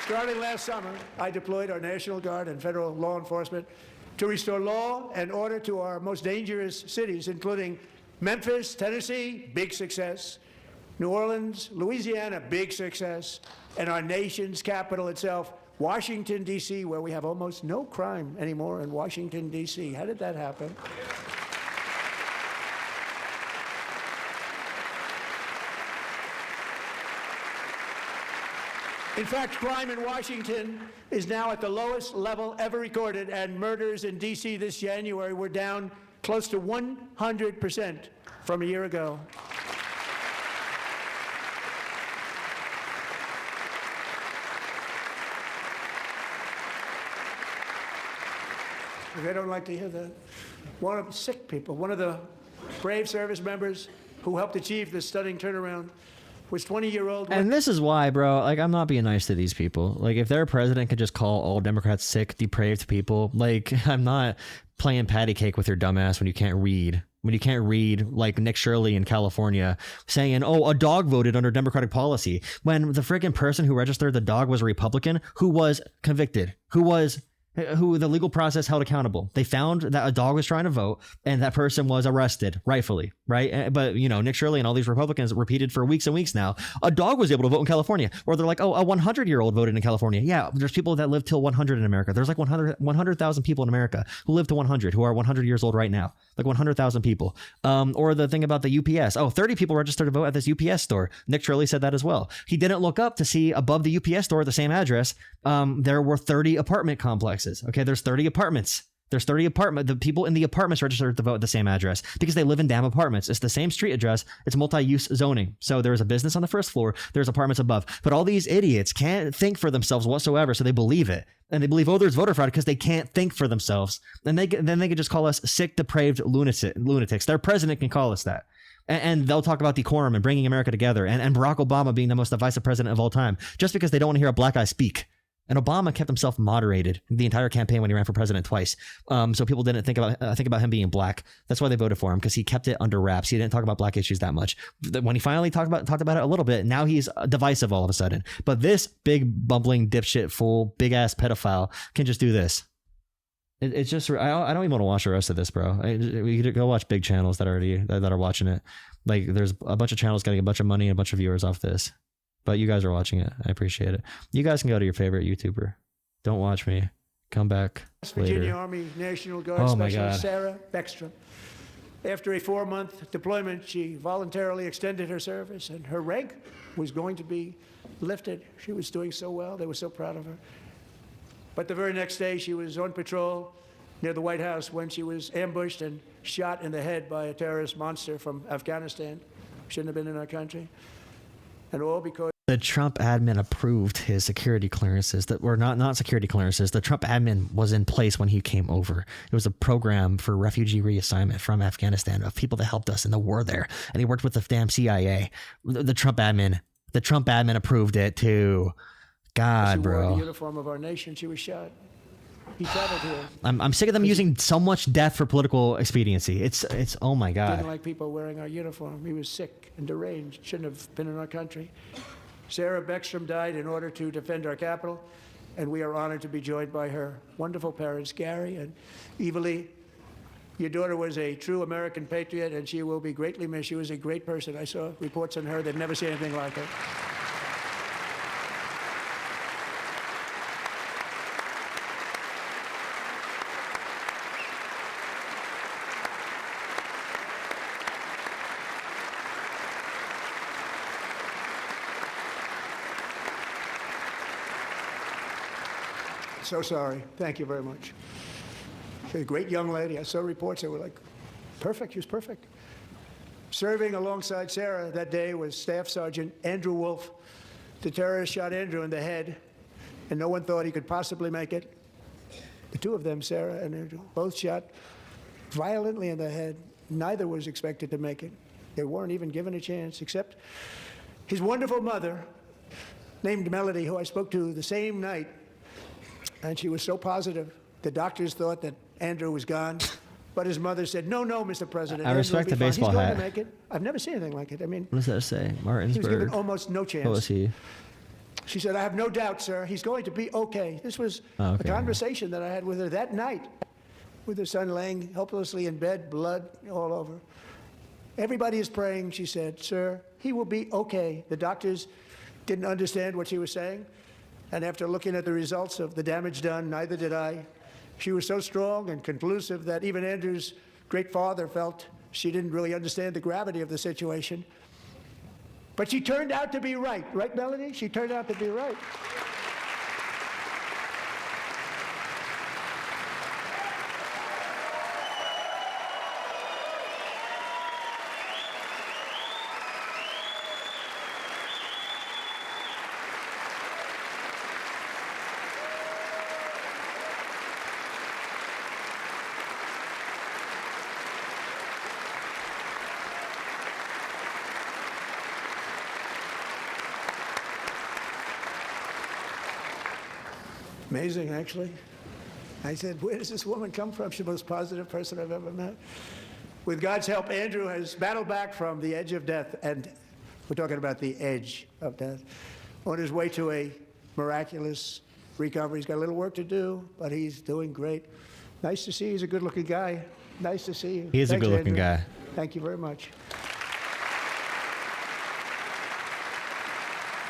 Starting last summer, I deployed our National Guard and federal law enforcement to restore law and order to our most dangerous cities, including Memphis, Tennessee, big success, New Orleans, Louisiana, big success, and our nation's capital itself, Washington, D.C., where we have almost no crime anymore in Washington, D.C. How did that happen? In fact, crime in Washington is now at the lowest level ever recorded, and murders in D.C. this January were down close to 100% from a year ago. They don't like to hear that. One of the sick people, one of the brave service members who helped achieve this stunning turnaround, was 20-year-old. And this is why, bro, like, I'm not being nice to these people. Like, if their president could just call all Democrats sick, depraved people, like, I'm not playing patty cake with your dumbass when you can't read. When you can't read, like Nick Shirley in California saying, oh, a dog voted under Democratic policy, when the freaking person who registered the dog was a Republican who was convicted, who the legal process held accountable. They found that a dog was trying to vote, and that person was arrested, rightfully, right? But, Nick Shirley and all these Republicans repeated for weeks and weeks now, a dog was able to vote in California. Or they're like, oh, a 100-year-old voted in California. Yeah, there's people that live till 100 in America. There's like 100,000 people in America who live to 100, who are 100 years old right now. Like 100,000 people. Or the thing about the UPS. Oh, 30 people registered to vote at this UPS store. Nick Shirley said that as well. He didn't look up to see above the UPS store at the same address, there were 30 apartment complexes. Okay, there's 30 apartments. The people in the apartments registered to vote at the same address because they live in damn apartments. It's the same street address. It's multi-use zoning. So there's a business on the first floor. There's apartments above. But all these idiots can't think for themselves whatsoever, so they believe it. And they believe, oh, there's voter fraud because they can't think for themselves. And then they can just call us sick, depraved lunatics. Their president can call us that. And they'll talk about decorum and bringing America together, and Barack Obama being the most divisive president of all time, just because they don't want to hear a black guy speak. And Obama kept himself moderated the entire campaign when he ran for president twice. So people didn't think about him being black. That's why they voted for him, because he kept it under wraps. He didn't talk about black issues that much. When he finally talked about it a little bit, now he's divisive all of a sudden. But this big bumbling dipshit fool, big ass pedophile can just do this. It's just, I don't even want to watch the rest of this, bro. We could go watch big channels that are watching it. Like, there's a bunch of channels getting a bunch of money and a bunch of viewers off this. But you guys are watching it. I appreciate it. You guys can go to your favorite YouTuber. Don't watch me. Come back later. Virginia Army National Guard Specialist Sarah Beckstrom. After a 4-month deployment, she voluntarily extended her service, and her rank was going to be lifted. She was doing so well. They were so proud of her. But the very next day, she was on patrol near the White House when she was ambushed and shot in the head by a terrorist monster from Afghanistan. Shouldn't have been in our country. And all because The Trump admin approved his security clearances that were not security clearances. The Trump admin was in place when he came over. It was a program for refugee reassignment from Afghanistan of people that helped us in the war there. And he worked with the damn CIA. The Trump admin approved it too. God, she wore the bro. uniform of our nation, she was shot. He traveled here. I'm sick of them using so much death for political expediency. It's oh my Didn't God. like people wearing our uniform. He was sick and deranged. Shouldn't have been in our country. Sarah Beckstrom died in order to defend our capital, and we are honored to be joined by her wonderful parents, Gary and Eva Lee. Your daughter was a true American patriot, and she will be greatly missed. She was a great person. I saw reports on her that never see anything like her. So sorry. Thank you very much. She's a great young lady. I saw reports that were like, perfect. She was perfect. Serving alongside Sarah that day was Staff Sergeant Andrew Wolf. The terrorist shot Andrew in the head, and no one thought he could possibly make it. The two of them, Sarah and Andrew, both shot violently in the head. Neither was expected to make it. They weren't even given a chance, except his wonderful mother, named Melody, who I spoke to the same night. And she was so positive. The doctors thought that Andrew was gone, but his mother said, "No, no, Mr. President. I Andrew will respect be the fine. baseball He's going hat. to make it." I've never seen anything like it. I mean, What does that say? he was Martinsburg. given almost no chance. What was he? She said, "I have no doubt, sir. He's going to be okay." This was Oh, a okay. conversation that I had with her that night, with her son laying helplessly in bed, blood all over. Everybody is praying, she said, "Sir, he will be okay." The doctors didn't understand what she was saying. And after looking at the results of the damage done, neither did I. She was so strong and conclusive that even Andrew's great father felt she didn't really understand the gravity of the situation. But she turned out to be right. Right, Melanie? She turned out to be right. Amazing, actually. I said, "Where does this woman come from?" She's the most positive person I've ever met. With God's help, Andrew has battled back from the edge of death, and we're talking about the edge of death, on his way to a miraculous recovery. He's got a little work to do, but he's doing great. Nice to see you. He's a good-looking guy. Nice to see you. He is a Thanks, good-looking Andrew. guy. Thank you very much.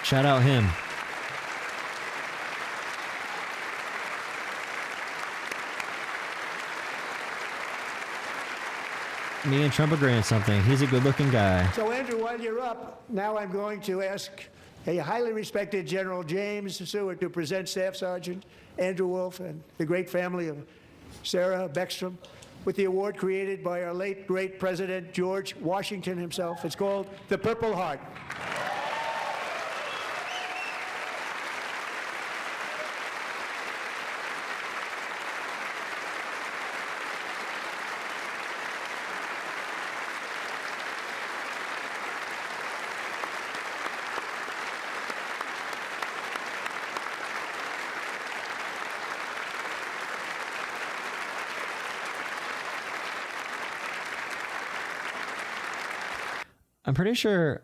Shout out him. Me and Trump agree on something. He's a good-looking guy. So, Andrew, while you're up, now I'm going to ask a highly respected General James Seward to present Staff Sergeant Andrew Wolf and the great family of Sarah Beckstrom with the award created by our late, great President George Washington himself. It's called the Purple Heart. I'm pretty sure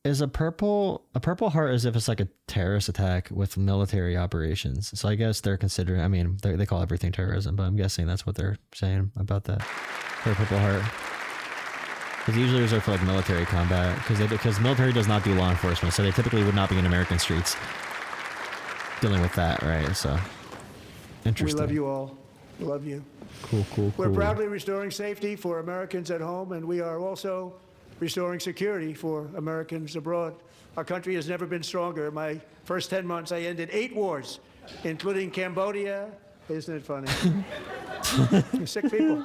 is a purple heart as if it's like a terrorist attack with military operations. So I guess they're considering. I mean, they call everything terrorism, but I'm guessing that's what they're saying about that. For a purple heart, because usually reserved for like military combat, because military does not do law enforcement, so they typically would not be in American streets dealing with that, right? So We interesting. love you all. Love you. Cool. We're proudly restoring safety for Americans at home, and we are also restoring security for Americans abroad. Our country has never been stronger. My first 10 months, I ended 8 wars, including Cambodia. Isn't it funny? You're sick people.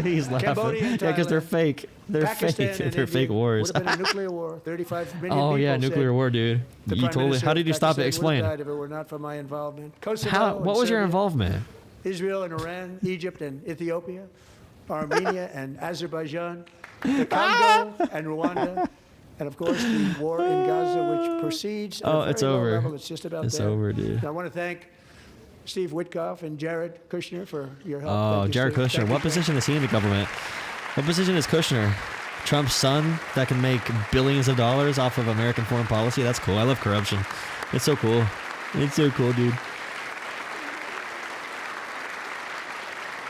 He's laughing. Cambodia and Yeah, because they're Thailand, fake. They're Pakistan fake. and They're fake India. wars. Would have been a nuclear war. 35 million Oh people yeah, nuclear said war, dude. the You Prime totally. Minister How of did you stop it? Pakistan would have Explain. died if it were not for my involvement. Kosovo How? and What was your Serbia, involvement? Israel and Iran, Egypt and Ethiopia, Armenia and Azerbaijan, the Congo and Rwanda, and of course the war in Gaza, which proceeds at Oh, a very it's low over. level. It's just about It's there. over, dude. And I want to thank Steve Witkoff and Jared Kushner for your help. Oh, Thank you, Jared Steve. Kushner. Thank you, What Jared. position is he in the government? What position is Kushner? Trump's son that can make billions of dollars off of American foreign policy? That's cool. I love corruption. It's so cool. It's so cool, dude.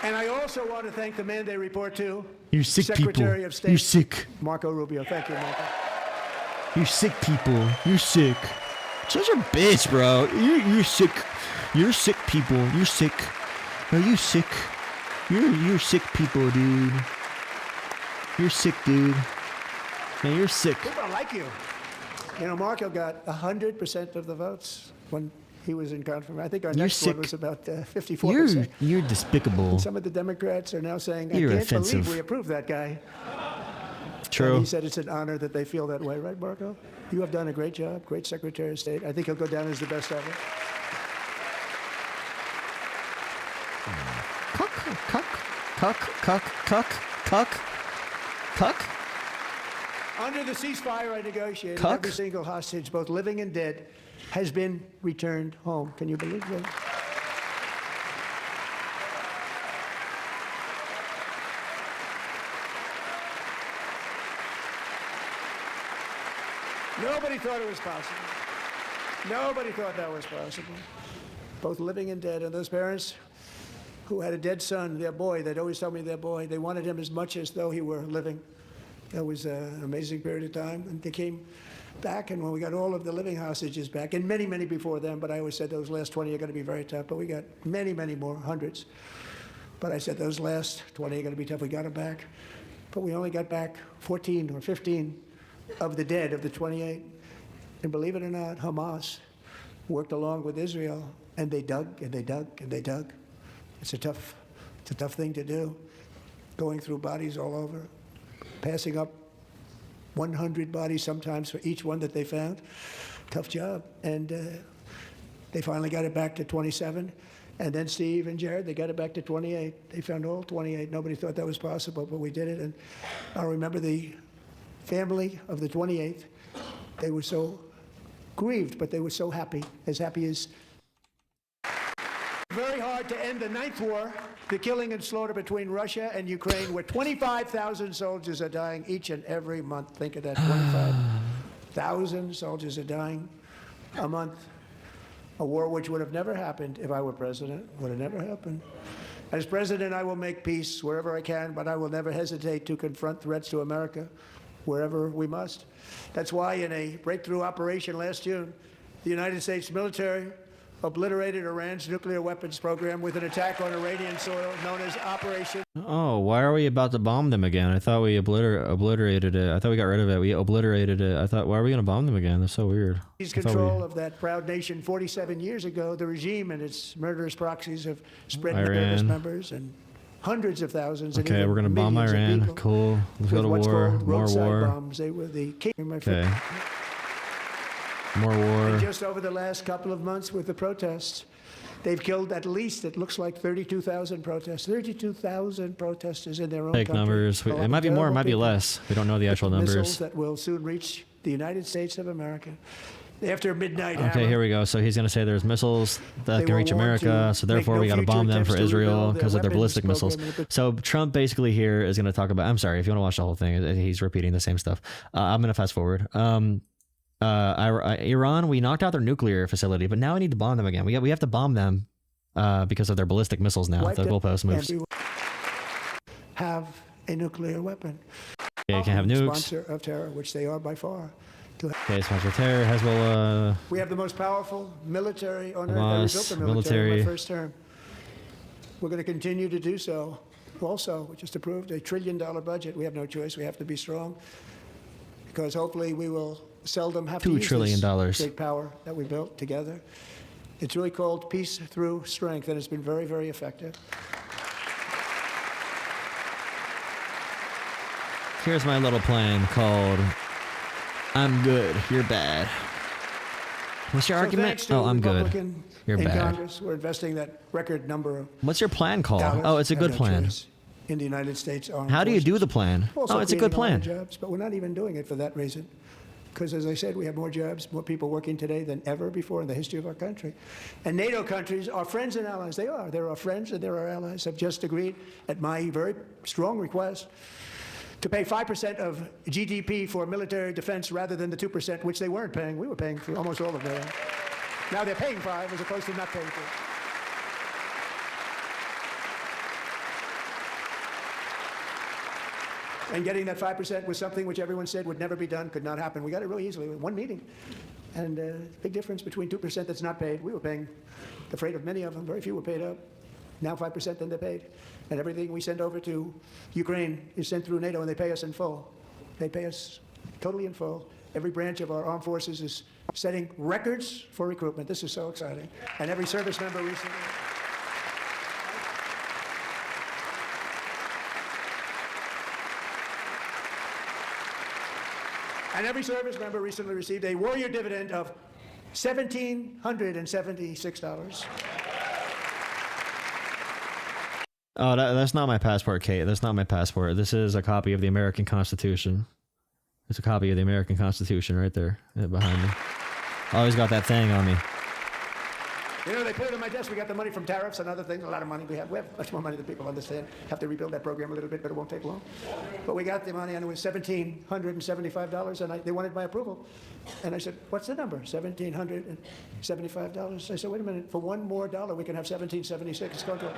And I also want to thank the man they report to, You're sick Secretary people. of State You're sick. Marco Rubio. Thank you, Marco. You're sick people. You're sick. Such a bitch, bro. You're sick. You're sick people. You're sick. Are you sick? You're sick people, dude. You're sick, dude. Man, you're sick. People don't like you. You know, Marco got 100% of the votes when he was in confirmation. I think our You're next one sick. was about 54%. You're despicable. Some of the Democrats are now saying, I You're can't offensive. believe we approved that guy. True. And he said it's an honor that they feel that way, right, Marco? You have done a great job, great Secretary of State. I think he'll go down as the best ever. Cuck, cuck, cuck, cuck, cuck, cuck, cuck. Under the ceasefire I negotiated, Cuck. every single hostage, both living and dead, has been returned home. Can you believe that? Nobody thought it was possible. Nobody thought that was possible. Both living and dead. And those parents who had a dead son, their boy, they'd always tell me their boy, they wanted him as much as though he were living. That was an amazing period of time. And they came back, and when we got all of the living hostages back, and many, many before them, but I always said those last 20 are going to be very tough, but we got many, many more, hundreds. But I said those last 20 are going to be tough. We got them back. But we only got back 14 or 15 of the dead, of the 28. And believe it or not, Hamas worked along with Israel, and they dug, and they dug, and they dug. It's a tough thing to do, going through bodies all over, passing up 100 bodies sometimes for each one that they found. Tough job. And they finally got it back to 27. And then Steve and Jared, they got it back to 28. They found all 28. Nobody thought that was possible, but we did it. And I remember the family of the 28th. They were so grieved, but they were so happy as very hard to end the ninth war, the killing and slaughter between Russia and Ukraine, where 25,000 soldiers are dying each and every month. Think of that, 25,000 soldiers are dying a month. A war which would have never happened if I were president, would have never happened. As president, I will make peace wherever I can, but I will never hesitate to confront threats to America wherever we must. That's why in a breakthrough operation last June, the United States military obliterated Iran's nuclear weapons program with an attack on Iranian soil known as Operation. Oh, why are we about to bomb them again? I thought we obliterated it. I thought we got rid of it. We obliterated it. I thought, why are we going to bomb them again? That's so weird. Seize I thought control of that proud nation 47 years ago. The regime and its murderous proxies have spread to service Iran. members and hundreds of thousands. And Okay, even we're going to bomb millions of Iran. people Cool. Let's go with to what's war. called More roadside war. bombs. They were the king. Okay. More war. Just over the last couple of months with the protests, they've killed at least, it looks like 32,000 protesters. 32,000 protesters in their own Fake country. numbers. A lot It might of be more, it terrible might be people. less. We don't know the actual Missiles numbers. that will soon reach the United States of America. After midnight Okay, hammer, here we go. So he's going to say there's missiles that They can were reach warned America, to so make therefore no we got to future bomb them for attempts to Israel rebuild their because of their weapons ballistic missiles. program. So Trump basically here is going to talk about. I'm sorry if you want to watch the whole thing. He's repeating the same stuff. I'm going to fast forward. Iran, we knocked out their nuclear facility, but now we need to bomb them again. We have to bomb them because of their ballistic missiles now. Wiped The it, goalpost moves. and we have a nuclear weapon. Okay, can't have nukes. Sponsor of terror, which they are by far. Okay, sponsor terror, Hezbollah. We have the most powerful military on earth. I Hamas, rebuilt the military in military. my first term. We're going to continue to do so. Also, we just approved a $1 trillion budget. We have no choice. We have to be strong. because hopefully we will seldom have to $2 use trillion. this great power that we built together. It's really called Peace Through Strength, and it's been very, very effective. Here's my little plan called I'm good, you're bad. What's your So argument? thanks to Oh, I'm good. Republican You're in bad. Congress, we're investing that record number of What's your plan called? dollars. Oh, it's a Have good no plan. choice in the United States Armed How do you do Forces. the plan? Also Oh, it's a good creating a lot plan. of jobs, but we're not even doing it for that reason. Because, as I said, we have more jobs, more people working today than ever before in the history of our country. And NATO countries are friends and allies. They are. They're our friends and they're our allies. Have just agreed, at my very strong request, to pay 5% of GDP for military defense rather than the 2%, which they weren't paying. We were paying for almost all of that. Now they're paying 5 as opposed to not paying 2. And getting that 5% was something which everyone said would never be done, could not happen. We got it really easily in one meeting. And big difference between 2% that's not paid. We were paying the freight of many of them. Very few were paid up. Now 5% then they're paid. And everything we send over to Ukraine is sent through NATO, and they pay us in full. They pay us totally in full. Every branch of our armed forces is setting records for recruitment. This is so exciting. And every service member recently. And every service member recently received a warrior dividend of $1,776. Oh, that's not my passport, Kate. That's not my passport. This is a copy of the American Constitution. It's a copy of the American Constitution right there behind me. I always got that thing on me. You know, they put it on my desk. We got the money from tariffs and other things. A lot of money we have. We have much more money than people understand. Have to rebuild that program a little bit, but it won't take long. But we got the money, and it was $1,775, and they wanted my approval. And I said, what's the number? $1,775. I said, wait a minute. For $1 more, we can have $1,776. It's going to.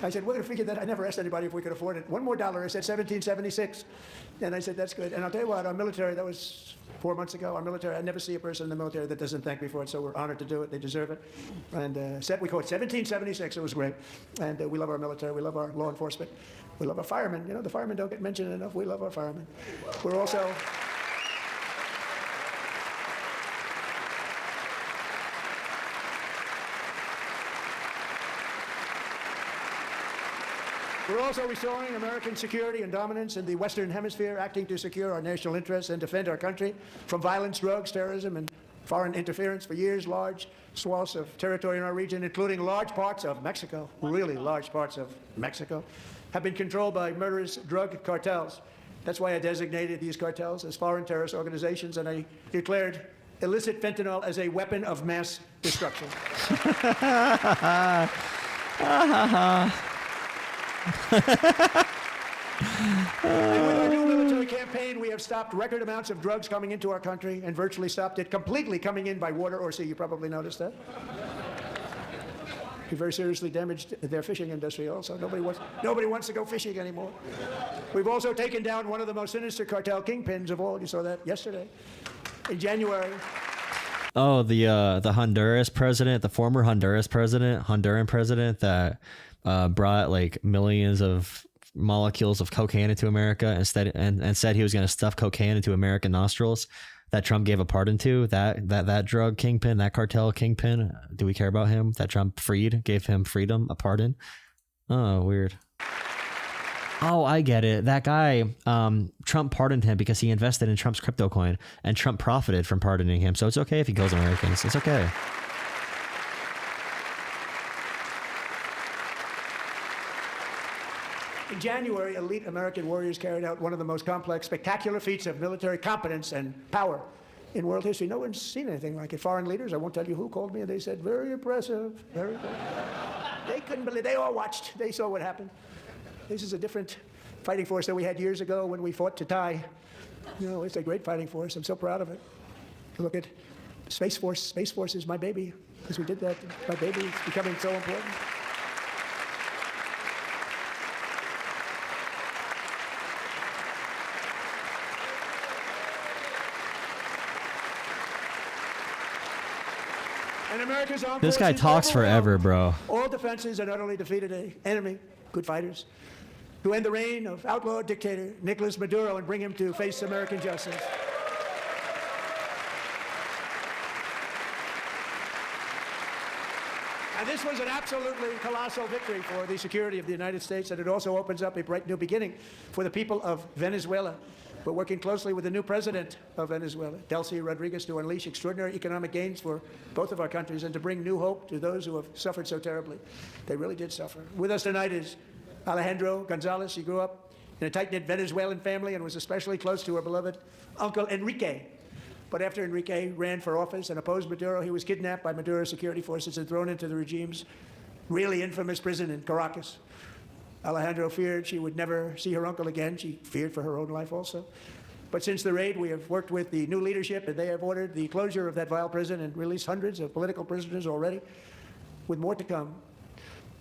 I said, we're going to figure that. I never asked anybody if we could afford it. $1 more. I said $1,776. And I said, that's good. And I'll tell you what, our military, that was 4 months ago, our military, I never see a person in the military that doesn't thank me for it, so we're honored to do it. They deserve it. And we call it 1776. It was great. And we love our military. We love our law enforcement. We love our firemen. You know, the firemen don't get mentioned enough. We love our firemen. We're also... We're also restoring American security and dominance in the Western Hemisphere, acting to secure our national interests and defend our country from violence, drugs, terrorism, and foreign interference. For years, large swaths of territory in our region, including large parts of Mexico, really large parts of Mexico, have been controlled by murderous drug cartels. That's why I designated these cartels as foreign terrorist organizations, and I declared illicit fentanyl as a weapon of mass destruction. And with our new military campaign, we have stopped record amounts of drugs coming into our country and virtually stopped it completely coming in by water or sea. You probably noticed that. We very seriously damaged their fishing industry also. Nobody wants to go fishing anymore. We've also taken down one of the most sinister cartel kingpins of all. You saw that yesterday. In January. Oh, the Honduras president, the former Honduran president that brought like millions of molecules of cocaine into America and said he was going to stuff cocaine into American nostrils, that Trump gave a pardon to, that drug kingpin, that cartel kingpin. Do we care about him? That Trump gave him freedom, a pardon? Oh, weird. Oh, I get it. That guy, Trump pardoned him because he invested in Trump's crypto coin, and Trump profited from pardoning him. So it's okay if he kills Americans. It's okay. In January, elite American warriors carried out one of the most complex, spectacular feats of military competence and power in world history. No one's seen anything like it. Foreign leaders, I won't tell you who, called me and they said, very impressive, very good. They couldn't believe, they all watched, they saw what happened. This is a different fighting force that we had years ago when we fought to die. You know, it's a great fighting force. I'm so proud of it. Look at Space Force. Space Force is my baby, because we did that. My baby is becoming so important. And America's armed This guy forces talks forever, bro. all defenses and not only defeated an enemy, good fighters, to end the reign of outlaw dictator Nicolas Maduro and bring him to face American justice. And this was an absolutely colossal victory for the security of the United States, and it also opens up a bright new beginning for the people of Venezuela. We're working closely with the new president of Venezuela, Delcy Rodriguez, to unleash extraordinary economic gains for both of our countries and to bring new hope to those who have suffered so terribly. They really did suffer. With us tonight is Alejandro Gonzalez. He grew up in a tight-knit Venezuelan family and was especially close to her beloved uncle Enrique. But after Enrique ran for office and opposed Maduro, he was kidnapped by Maduro's security forces and thrown into the regime's really infamous prison in Caracas. Alejandro feared she would never see her uncle again. She feared for her own life also. But since the raid, we have worked with the new leadership, and they have ordered the closure of that vile prison and released hundreds of political prisoners already, with more to come.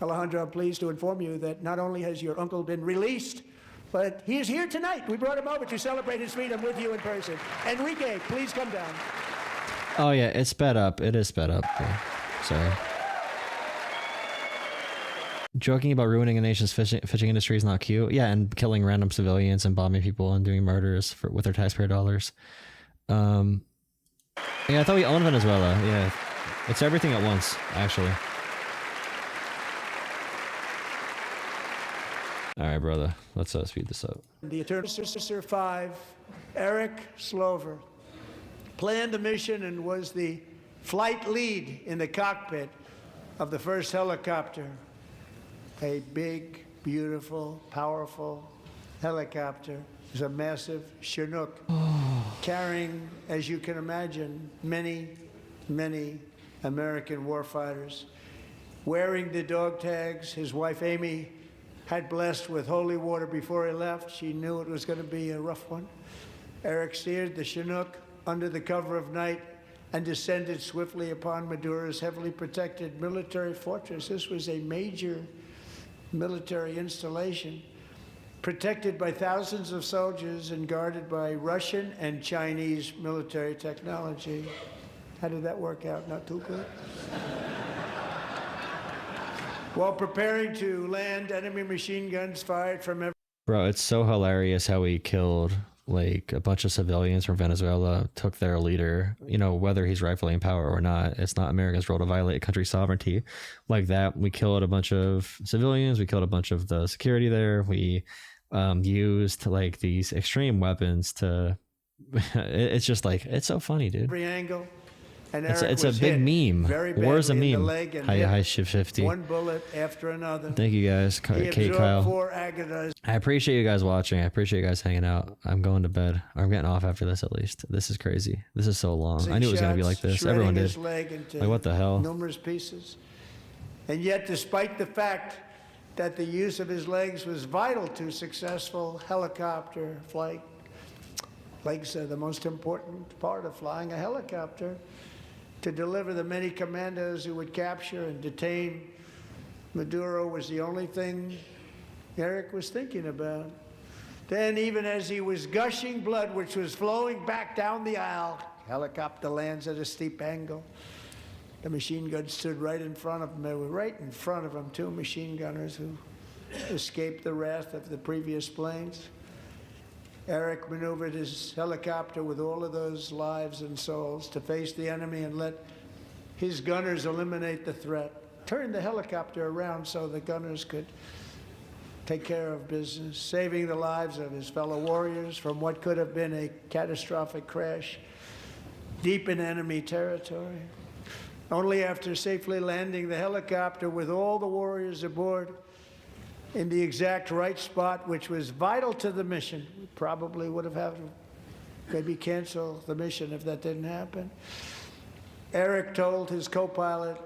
Alejandro, I'm pleased to inform you that not only has your uncle been released, but he is here tonight. We brought him over to celebrate his freedom with you in person. Enrique, please come down. Oh yeah, it's sped up. It is sped up. Yeah. Sorry. Joking about ruining a nation's fishing industry is not cute. Yeah, and killing random civilians and bombing people and doing murders with their taxpayer dollars. Yeah, I thought we owned Venezuela. Yeah, it's everything at once, actually. All right, brother. Let's speed this up. The Attorney Officer 5, Eric Slover, planned the mission and was the flight lead in the cockpit of the first helicopter. A big, beautiful, powerful helicopter. It was a massive Chinook carrying, as you can imagine, many, many American warfighters. Wearing the dog tags, his wife Amy had blessed with holy water before he left. She knew it was going to be a rough one. Eric steered the Chinook under the cover of night and descended swiftly upon Maduro's heavily protected military fortress. This was a major military installation, protected by thousands of soldiers and guarded by Russian and Chinese military technology. How did that work out? Not too good? While preparing to land, enemy machine guns fired from every... Bro, it's so hilarious how he killed like a bunch of civilians from Venezuela, took their leader, you know, whether he's rightfully in power or not. It's not America's role to violate a country's sovereignty like that. We killed a bunch of civilians. We killed a bunch of the security there. We used like these extreme weapons to... It's just like, it's so funny, dude. Every angle. And It's a big meme. War's a meme. Hi, Shift 50. One bullet after another. Thank you guys, Kate, Kyle. I appreciate you guys watching. I appreciate you guys hanging out. I'm going to bed. I'm getting off after this at least. This is crazy. This is so long. I knew it was going to be like this. Everyone did. Like, what the hell? Numerous pieces. And yet, despite the fact that the use of his legs was vital to successful helicopter flight, legs are the most important part of flying a helicopter. To deliver the many commandos who would capture and detain Maduro was the only thing Eric was thinking about. Then, even as he was gushing blood, which was flowing back down the aisle, helicopter lands at a steep angle. The machine gun stood right in front of him. They were right in front of him, two machine gunners who escaped the wrath of the previous planes. Eric maneuvered his helicopter with all of those lives and souls to face the enemy and let his gunners eliminate the threat. Turned the helicopter around so the gunners could take care of business, saving the lives of his fellow warriors from what could have been a catastrophic crash deep in enemy territory. Only after safely landing the helicopter with all the warriors aboard in the exact right spot, which was vital to the mission. We probably would have had to maybe cancel the mission if that didn't happen. Eric told his co-pilot,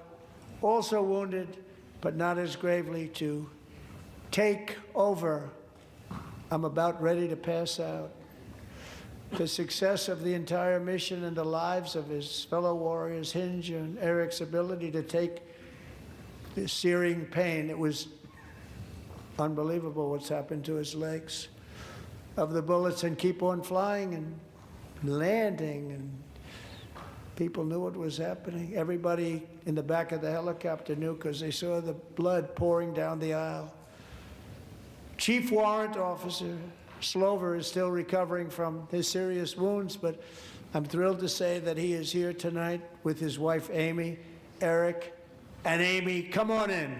also wounded, but not as gravely, to take over. I'm about ready to pass out. The success of the entire mission and the lives of his fellow warriors hinge on Eric's ability to take the searing pain. It was unbelievable what's happened to his legs of the bullets and keep on flying and landing, and people knew what was happening. Everybody in the back of the helicopter knew because they saw the blood pouring down the aisle. Chief Warrant Officer Slover is still recovering from his serious wounds, but I'm thrilled to say that he is here tonight with his wife Amy, Eric, and Amy, come on in.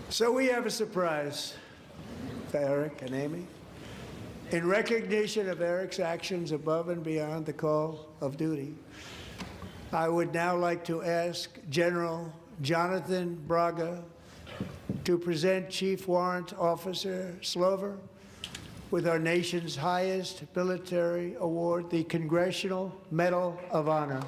So we have a surprise for Eric and Amy. In recognition of Eric's actions above and beyond the call of duty, I would now like to ask General Jonathan Braga to present Chief Warrant Officer Slover with our nation's highest military award, the Congressional Medal of Honor.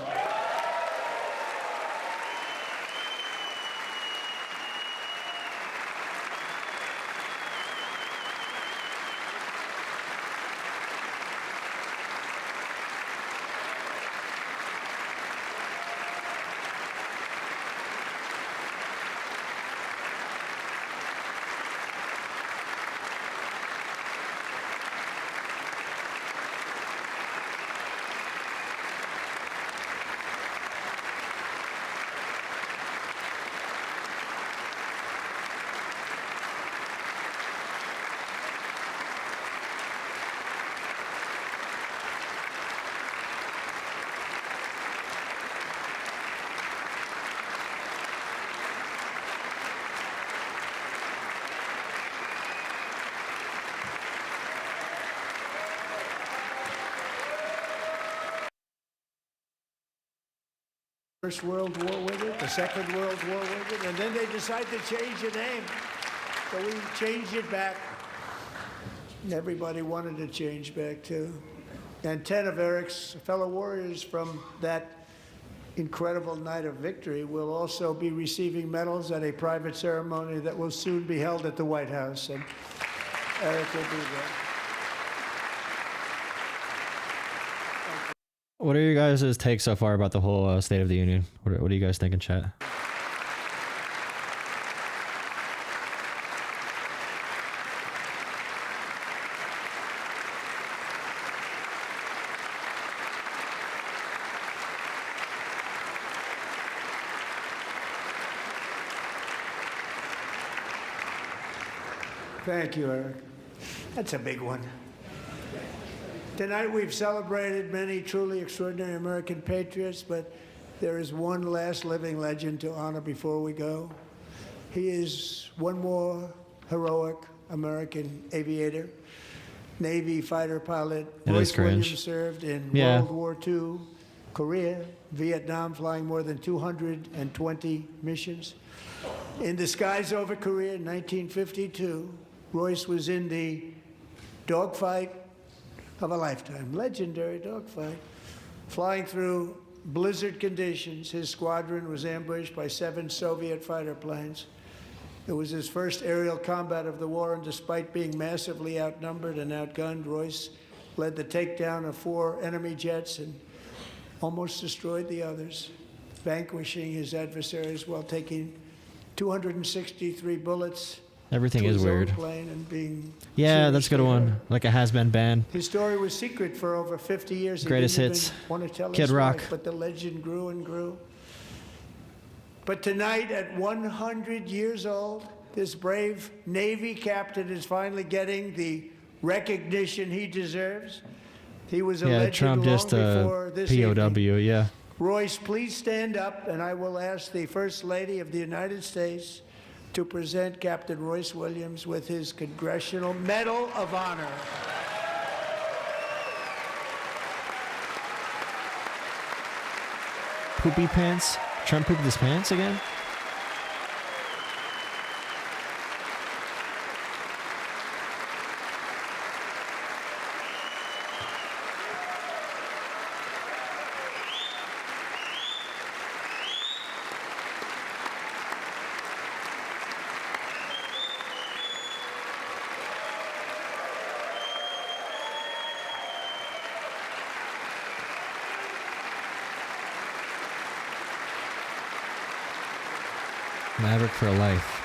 First World War with it, the Second World War with it, and then they decided to change the name. So we changed it back. Everybody wanted to change back too. And 10 of Eric's fellow warriors from that incredible night of victory will also be receiving medals at a private ceremony that will soon be held at the White House. And Eric will be there. What are your guys' takes so far about the whole State of the Union? What are you guys thinking, chat? Thank you, Eric. That's a big one. Tonight we've celebrated many truly extraordinary American patriots, but there is one last living legend to honor before we go. He is one more heroic American aviator, Navy fighter pilot. It is Royce cringe. Williams served in Yeah. World War II, Korea, Vietnam, flying more than 220 missions. In the skies over Korea in 1952, Royce was in the dogfight of a lifetime, legendary dogfight. Flying through blizzard conditions, his squadron was ambushed by 7 Soviet fighter planes. It was his first aerial combat of the war, and despite being massively outnumbered and outgunned, Royce led the takedown of 4 enemy jets and almost destroyed the others, vanquishing his adversaries while taking 263 bullets. Everything to is his own weird. plane and being Yeah, that's a good seriously one. hurt. Like a has-been band. His story was secret for over 50 years. He Greatest didn't hits. even want to tell Kid his Rock. wife, but the legend grew and grew. But tonight, at 100 years old, this brave Navy captain is finally getting the recognition he deserves. He was a Yeah, legend Trump long just before this POW, evening. yeah. Royce, please stand up, and I will ask the First Lady of the United States to present Captain Royce Williams with his Congressional Medal of Honor. Poopy pants? Trump pooped his pants again? Maverick for life.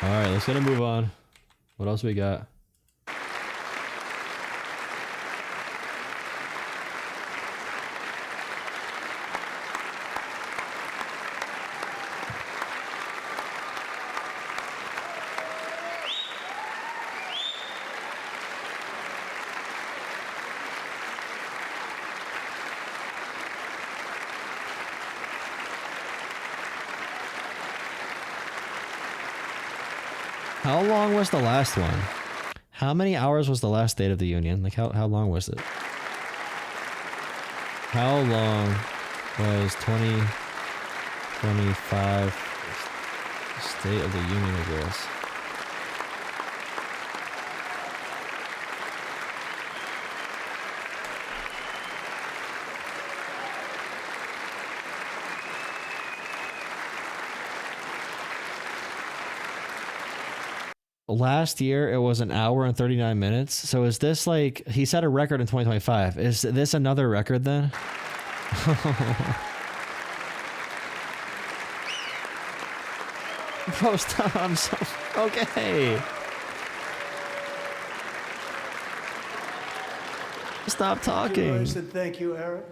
All right, let's get a move on. What else we got? How long was the last one? How many hours was the last State of the Union? Like, how long was it? How long was 2025 State of the Union address? Last year it was an hour and 39 minutes. So is this like, he set a record in 2025? Is this another record then? Bro, stop. I'm so okay. Stop talking. I said thank you, Eric.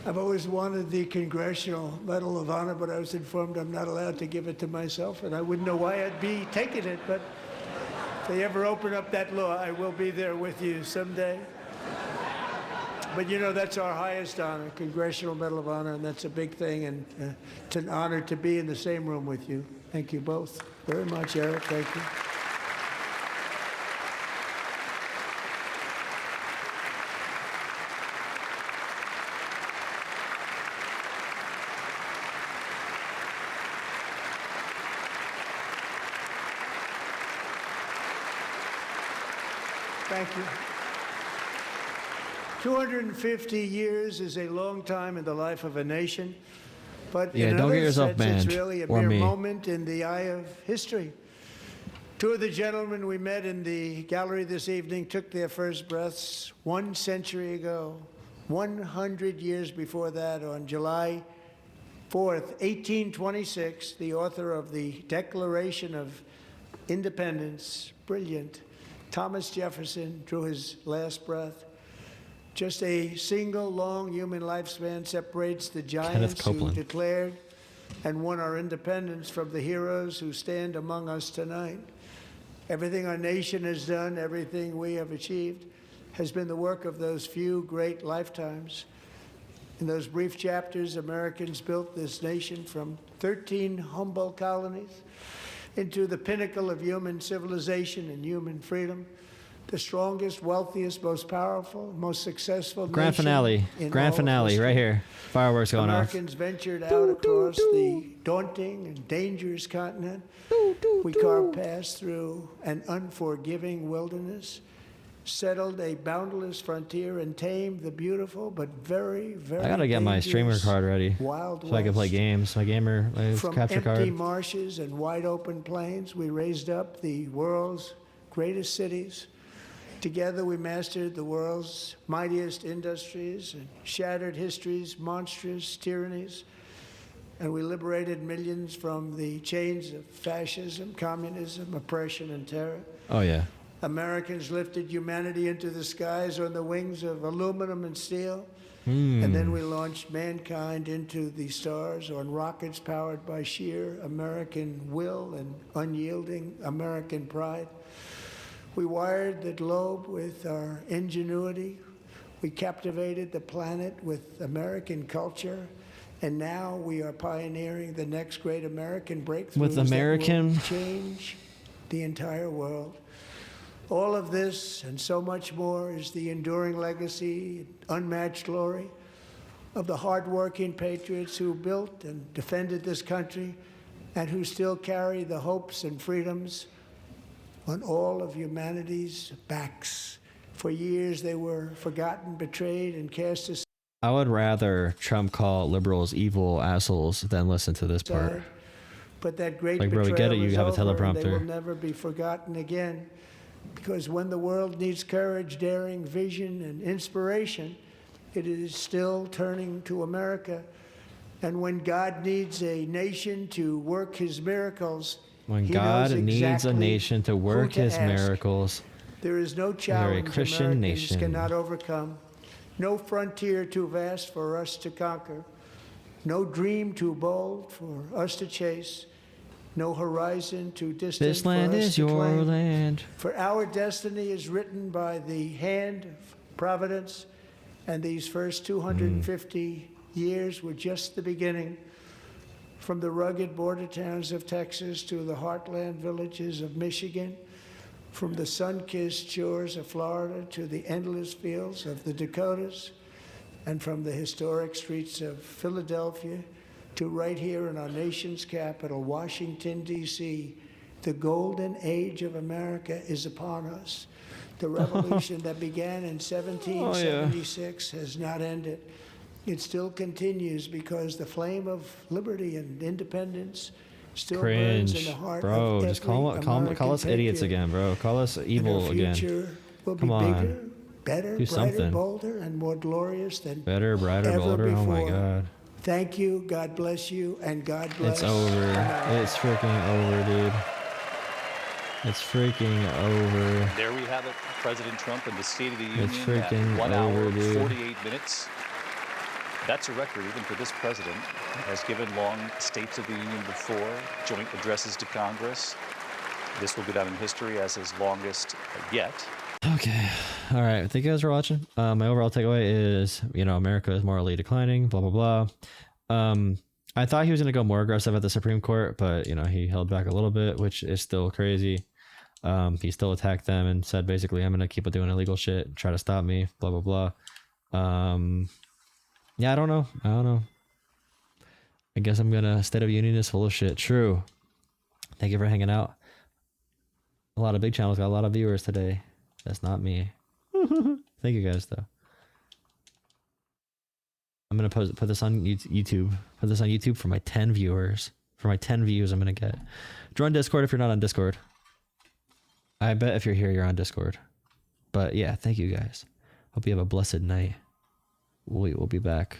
I've always wanted the Congressional Medal of Honor, but I was informed I'm not allowed to give it to myself, and I wouldn't know why I'd be taking it, but if they ever open up that law, I will be there with you someday. But you know, that's our highest honor, Congressional Medal of Honor, and that's a big thing, and it's an honor to be in the same room with you. Thank you both very much, Eric. Thank you. Thank you. 250 years is a long time in the life of a nation, but Yeah, in don't get another yourself sense, it's banned, really a or mere me. moment in the eye of history. Two of the gentlemen we met in the gallery this evening took their first breaths 1 century ago, 100 years before that, on July 4th, 1826, the author of the Declaration of Independence, brilliant, Thomas Jefferson, drew his last breath. Just a single long human lifespan separates the giants who Copeland. declared and won our independence from the heroes who stand among us tonight. Everything our nation has done, everything we have achieved, has been the work of those few great lifetimes. In those brief chapters, Americans built this nation from 13 humble colonies into the pinnacle of human civilization and human freedom, the strongest, wealthiest, most powerful, most successful Grand nation finale. in Grand all of finale history. right here. Fireworks going off. Americans ventured out across the daunting and dangerous continent. We carved paths through an unforgiving wilderness, settled a boundless frontier, and tamed the beautiful but very, very I gotta get my streamer dangerous card ready Wild so I can play West. games. My gamer From capture empty card. marshes and wide open plains, we raised up the world's greatest cities. Together, we mastered the world's mightiest industries and shattered history's monstrous tyrannies. And we liberated millions from the chains of fascism, communism, oppression, and terror. Oh yeah. Americans lifted humanity into the skies on the wings of aluminum and steel. And then we launched mankind into the stars on rockets powered by sheer American will and unyielding American pride. We wired the globe with our ingenuity. We captivated the planet with American culture. And now we are pioneering the next great American breakthroughs With American- that will change the entire world. All of this and so much more is the enduring legacy, unmatched glory of the hardworking patriots who built and defended this country and who still carry the hopes and freedoms on all of humanity's backs. For years they were forgotten, betrayed, and cast aside. I would rather Trump call liberals evil assholes than listen to this part. But that great Like, bro, we betrayal get it, you is have a over, and they teleprompter. will never be forgotten again. Because when the world needs courage, daring, vision, and inspiration, it is still turning to America. And when God needs a nation to work his miracles, When he God knows needs a exactly nation to who work his ask. miracles, There is no we are a challenge Christian Americans nation. cannot overcome, no frontier too vast for us to conquer, no dream too bold for us to chase, no horizon too distant This land for us is to your claim. land. For our destiny is written by the hand of providence, and these first 250 years were just the beginning. From the rugged border towns of Texas to the heartland villages of Michigan, from the sun-kissed shores of Florida to the endless fields of the Dakotas, and from the historic streets of Philadelphia to right here in our nation's capital, Washington, D.C., the golden age of America is upon us. The revolution that began in 1776 has not ended. It still continues because the flame of liberty and independence still burns in Cringe, the heart bro. of Just every American call us idiots patriot. again, bro. Call us And evil our again. future will Come be on. bigger, better, Do brighter, something. bolder, and more glorious than Better, brighter, ever bolder. Oh my before. God. Thank you. God bless you, and God bless. It's over. America. It's freaking over, dude. It's freaking over. There we have it, President Trump in the State of the Union It's freaking at 1 over, hour, dude. 48 minutes. That's a record even for this president. Has given long States of the Union before, joint addresses to Congress. This will go down in history as his longest yet. Okay. All right. Thank you guys for watching. My overall takeaway is, America is morally declining, blah, blah, blah. I thought he was going to go more aggressive at the Supreme Court, but, he held back a little bit, which is still crazy. He still attacked them and said, basically, I'm going to keep doing illegal shit, try to stop me, blah, blah, blah. Yeah, I don't know. I guess I'm going to, State of Union is full of shit. True. Thank you for hanging out. A lot of big channels got a lot of viewers today. That's not me. Thank you guys, though. I'm going to put this on YouTube. Put this on YouTube for my 10 viewers. For my 10 views I'm going to get. Join Discord if you're not on Discord. I bet if you're here, you're on Discord. But yeah, thank you guys. Hope you have a blessed night. We'll be back.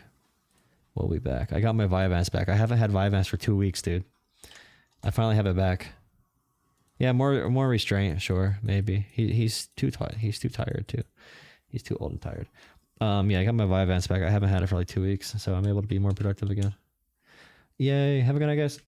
We'll be back. I got my Vyvanse back. I haven't had Vyvanse for 2 weeks, dude. I finally have it back. Yeah, more restraint, sure, maybe. He's too tired. He's too tired too. He's too old and tired. Yeah, I got my Vyvanse back. I haven't had it for like 2 weeks, so I'm able to be more productive again. Yay! Have a good night, guys.